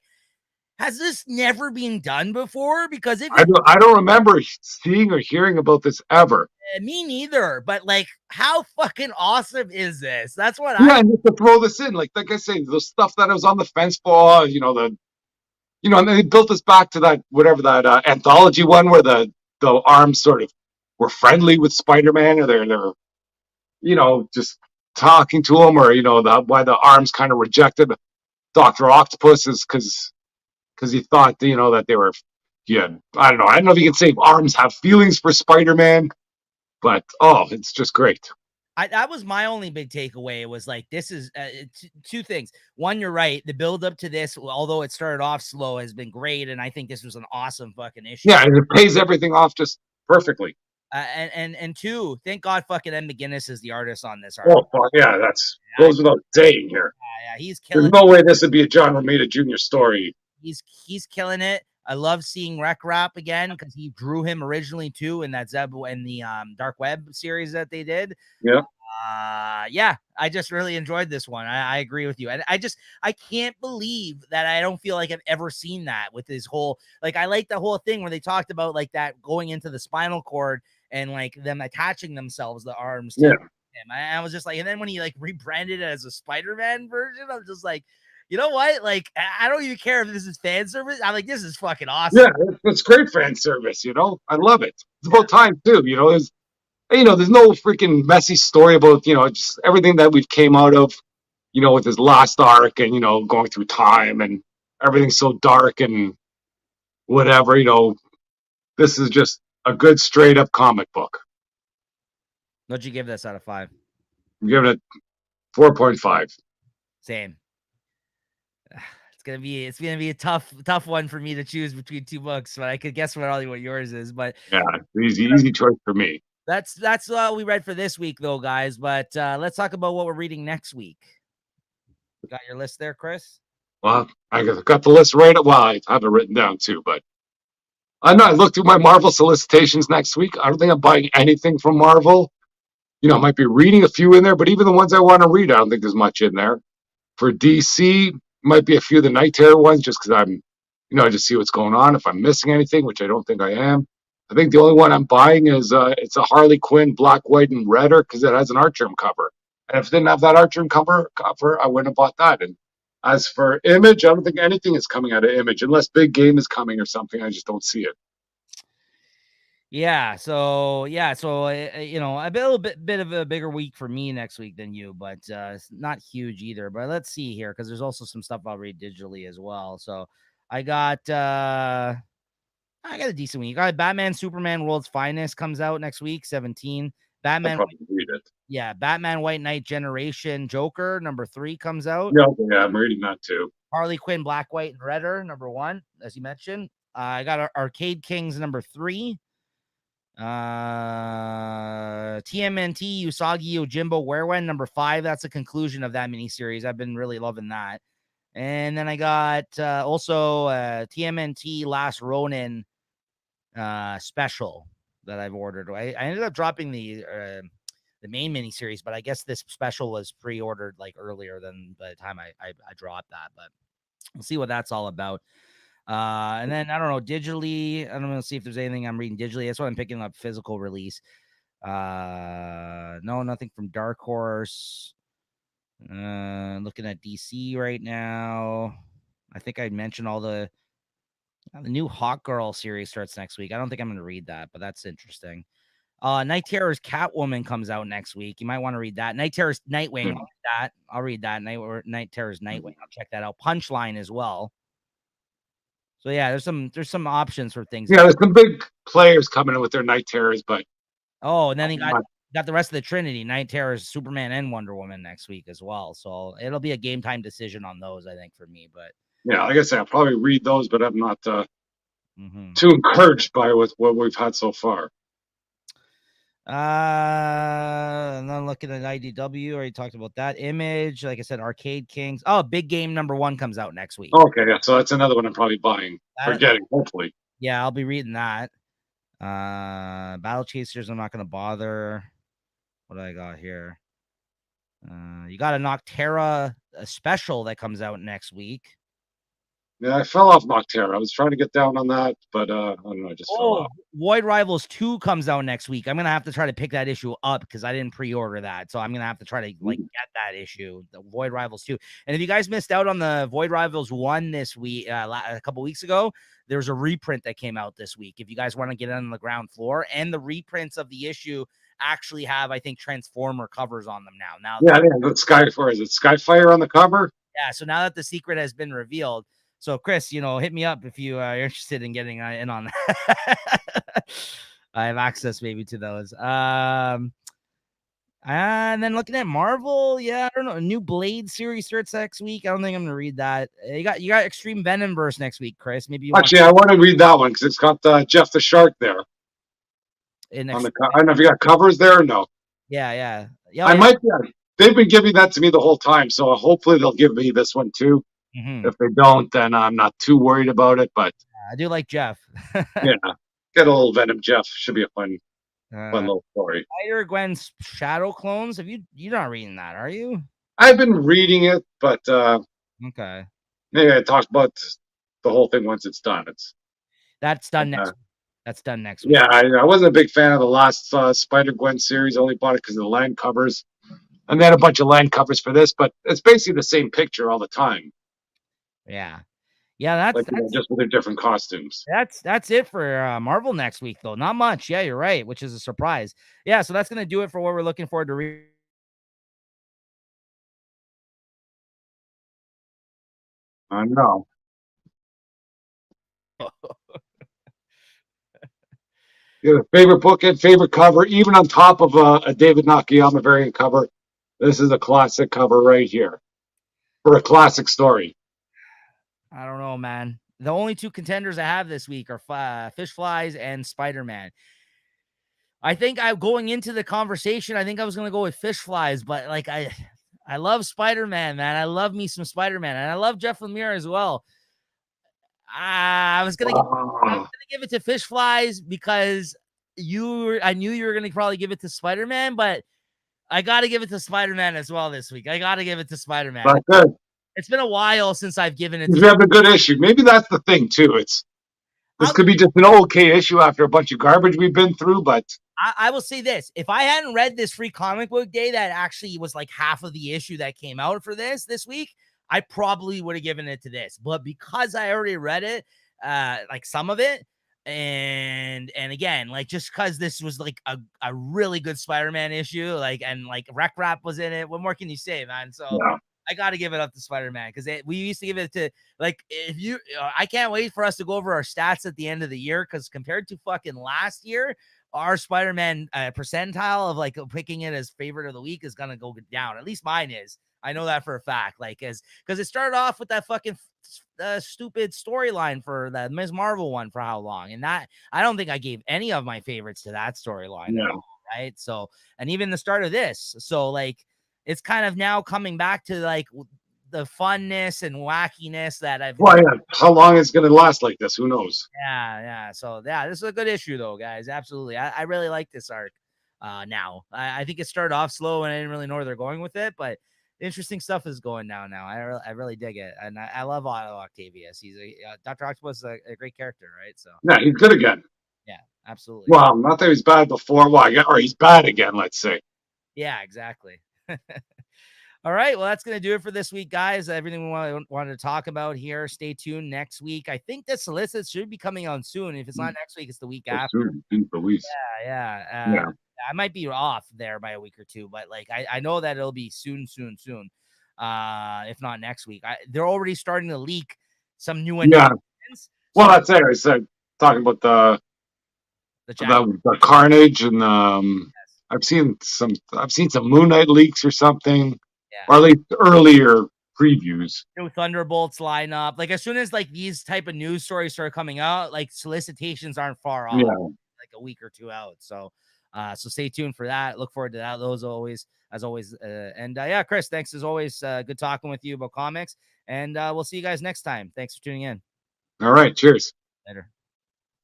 Has this never been done before? Because if it, I don't remember seeing or hearing about this ever. me neither. But like, how fucking awesome is this? That's what Yeah, I. and just to throw this in, like I say, the stuff that was on the fence for, and they built this back to that whatever that anthology one where the arms sort of were friendly with Spider-Man, or they're just talking to him, or why the arms kind of rejected Doctor Octopus is because he thought that they were. Yeah, I don't know if you can say arms have feelings for Spider-Man, but it's just great. That was my only big takeaway. It was like, this is two things. One, you're right. The build up to this, although it started off slow, has been great. And I think this was an awesome fucking issue. Yeah, and it pays everything off just perfectly. And two, thank God fucking Ed McGuinness is the artist on this art. Oh, fuck, yeah, that's goes without saying here. Yeah, he's There's killing. no way this would be a John Romita Jr. story. He's killing it. I love seeing Rec Rap again because he drew him originally too in that Zeb in the Dark Web series that they did. Yeah. Yeah, I just really enjoyed this one. I agree with you. And I can't believe that I don't feel like I've ever seen that with his whole, like, I like the whole thing where they talked about like that going into the spinal cord and like them attaching themselves, the arms to him. I was just like, and then when he like rebranded it as a Spider-Man version, I'm just like, you know what? Like, I don't even care if this is fan service. I'm like, this is fucking awesome. Yeah, it's great fan service, I love it. It's about time too, there's no freaking messy story about, just everything that we've came out of, with his last arc and, going through time and everything's so dark and whatever, this is just a good straight up comic book. What'd you give this out of 5? I'm giving it 4.5. Same. It's gonna be a tough one for me to choose between two books, but I could guess what yours is. But yeah, easy choice for me. That's what we read for this week, though, guys. But let's talk about what we're reading next week. Got your list there, Chris? Well, I got the list right. Well, I have it written down too, but I know I looked through my Marvel solicitations next week. I don't think I'm buying anything from Marvel. I might be reading a few in there, but even the ones I want to read, I don't think there's much in there. For DC, might be a few of the Night Terror ones, just because I just see what's going on. If I'm missing anything, which I don't think I am, I think the only one I'm buying is it's a Harley Quinn black, white, and redder because it has an Artgerm cover. And if it didn't have that Artgerm cover, I wouldn't have bought that. And as for Image, I don't think anything is coming out of Image unless Big Game is coming or something. I just don't see it. Yeah. So a little bit of a bigger week for me next week than you, but it's not huge either. But let's see here because there's also some stuff I'll read digitally as well. So I got a decent week. I got Batman Superman World's Finest comes out next week, 17. Batman. I'll probably read it. Yeah, Batman White Knight Generation Joker number 3 comes out. Yeah, I'm reading that too. Harley Quinn Black, White, and Redder number 1, as you mentioned. I got Arcade Kings number 3. TMNT Usagi Yojimbo Werewolf number 5. That's a conclusion of that miniseries. I've been really loving that. And then I got also TMNT Last Ronin special that I've ordered. I ended up dropping the main miniseries, but I guess this special was pre-ordered like earlier than by the time I dropped that. But we'll see what that's all about. And then I don't know, digitally, I don't know, see if there's anything I'm reading digitally. That's why I'm picking up physical release. No, nothing from Dark Horse. Looking at DC right now. I think I mentioned all the new Hawk Girl series starts next week. I don't think I'm going to read that, but that's interesting. Night Terror's Catwoman comes out next week. You might want to read that. Night Terror's Nightwing. I'll read that. Night Terror's Nightwing. I'll check that out. Punchline as well. So yeah, there's some options for things. Yeah, there's some big players coming in with their Night Terrors, but and then you got the rest of the Trinity, Night Terrors, Superman, and Wonder Woman next week as well. So it'll be a game time decision on those, I think, for me. But yeah, like I said, I'll probably read those, but I'm not too encouraged by what we've had so far. And then looking at IDW, already talked about that. Image, like I said, Arcade Kings. Oh, Big Game number 1 comes out next week. Okay, yeah, so that's another one I'm probably buying or getting, hopefully. Yeah, I'll be reading that. Battle Chasers, I'm not going to bother. What do I got here? You got a Noctera special that comes out next week. Yeah, I fell off Noctera. I was trying to get down on that, but I don't know, I just fell Oh, off. Void Rivals 2 comes out next week. I'm gonna have to try to pick that issue up because I didn't pre-order that. So I'm gonna have to try to like get that issue, the Void Rivals 2. And if you guys missed out on the Void Rivals 1 this week, a couple weeks ago, there's a reprint that came out this week. If you guys want to get it on the ground floor, and the reprints of the issue actually have, I think, Transformer covers on them now. Yeah, the Skyfire, is it Skyfire on the cover? Yeah, so now that the secret has been revealed, so Chris, hit me up if you are interested in getting in on that. I have access maybe to those. And then looking at Marvel, yeah, I don't know. A new Blade series starts next week. I don't think I'm gonna read that. You got Extreme Venomverse next week, Chris. Maybe you Actually, I want to read that one because it's got Jeff the Shark there on the. I don't know if you got covers there or no. Yeah. I might. They've been giving that to me the whole time, so hopefully they'll give me this one too. If they don't, then I'm not too worried about it. But I do like Jeff. yeah, get a little Venom Jeff. Should be a fun little story. Spider-Gwen's Shadow Clones. You're not reading that, are you? I've been reading it, but okay. Maybe I talk about the whole thing once it's done. That's done next week. That's done next week. Yeah, I wasn't a big fan of the last Spider-Gwen series. I only bought it because of the land covers. And then a bunch of land covers for this, but it's basically the same picture all the time. Yeah. That's just with their different costumes. That's it for Marvel next week, though. Not much. Yeah, you're right, which is a surprise. Yeah, so that's gonna do it for what we're looking forward to read. I know. Your favorite book and favorite cover, even on top of a David Nakayama variant cover. This is a classic cover right here for a classic story. I don't know, man. The only two contenders I have this week are Fish Flies and Spider-Man. I think going into the conversation, I think I was going to go with Fish Flies, but like I love Spider-Man, man. I love me some Spider-Man, and I love Jeff Lemire as well. I was going to give it to Fish Flies because I knew you were going to probably give it to Spider-Man, but I got to give it to Spider-Man as well this week. I got to give it to Spider-Man. That's good. It's been a while since I've given it. You have a good issue. Maybe that's the thing too. This could be just an okay issue after a bunch of garbage we've been through, but I will say this. If I hadn't read this free comic book day that actually was like half of the issue that came out for this week, I probably would have given it to this. But because I already read it, like some of it, and again, like just because this was like a really good Spider-Man issue, and Rec Rap was in it. What more can you say, man? So yeah. I got to give it up to Spider-Man because we used to give it to I can't wait for us to go over our stats at the end of the year because compared to fucking last year, our Spider-Man percentile of like picking it as favorite of the week is gonna go down. At least mine is. I know that for a fact. Because it started off with that fucking stupid storyline for the Ms. Marvel one for how long, and that I don't think I gave any of my favorites to that storyline at all, right? So, and even the start of this, so it's kind of now coming back to the funness and wackiness that I've. Well, yeah. How long is it going to last like this? Who knows? Yeah. So yeah, this is a good issue though, guys. Absolutely. I really like this arc. Now I think it started off slow and I didn't really know where they're going with it, but interesting stuff is going down now. I really dig it, and I love Otto Octavius. He's Dr. Octopus is a great character, right? So yeah, he's good again. Yeah, absolutely. Well, not that he's bad before. Or he's bad again. Let's say. Yeah, exactly. All right, well, that's going to do it for this week, guys. Everything we wanted to talk about here. Stay tuned next week. I think the solicit should be coming on soon. If it's not next week, it's the week after. Yeah. I might be off there by a week or two, but I know that it'll be soon. If not next week. They're already starting to leak some new announcements. Well, that's it. I said talking about the Carnage and yes. I've seen some Moon Knight leaks or something. Yeah. Or at least earlier previews. New Thunderbolts line up. As soon as these type of news stories start coming out, solicitations aren't far off. Yeah. A week or two out. So stay tuned for that. Look forward to that. Those as always. Yeah, Chris, thanks as always. Good talking with you about comics. And we'll see you guys next time. Thanks for tuning in. All right. Cheers. Later.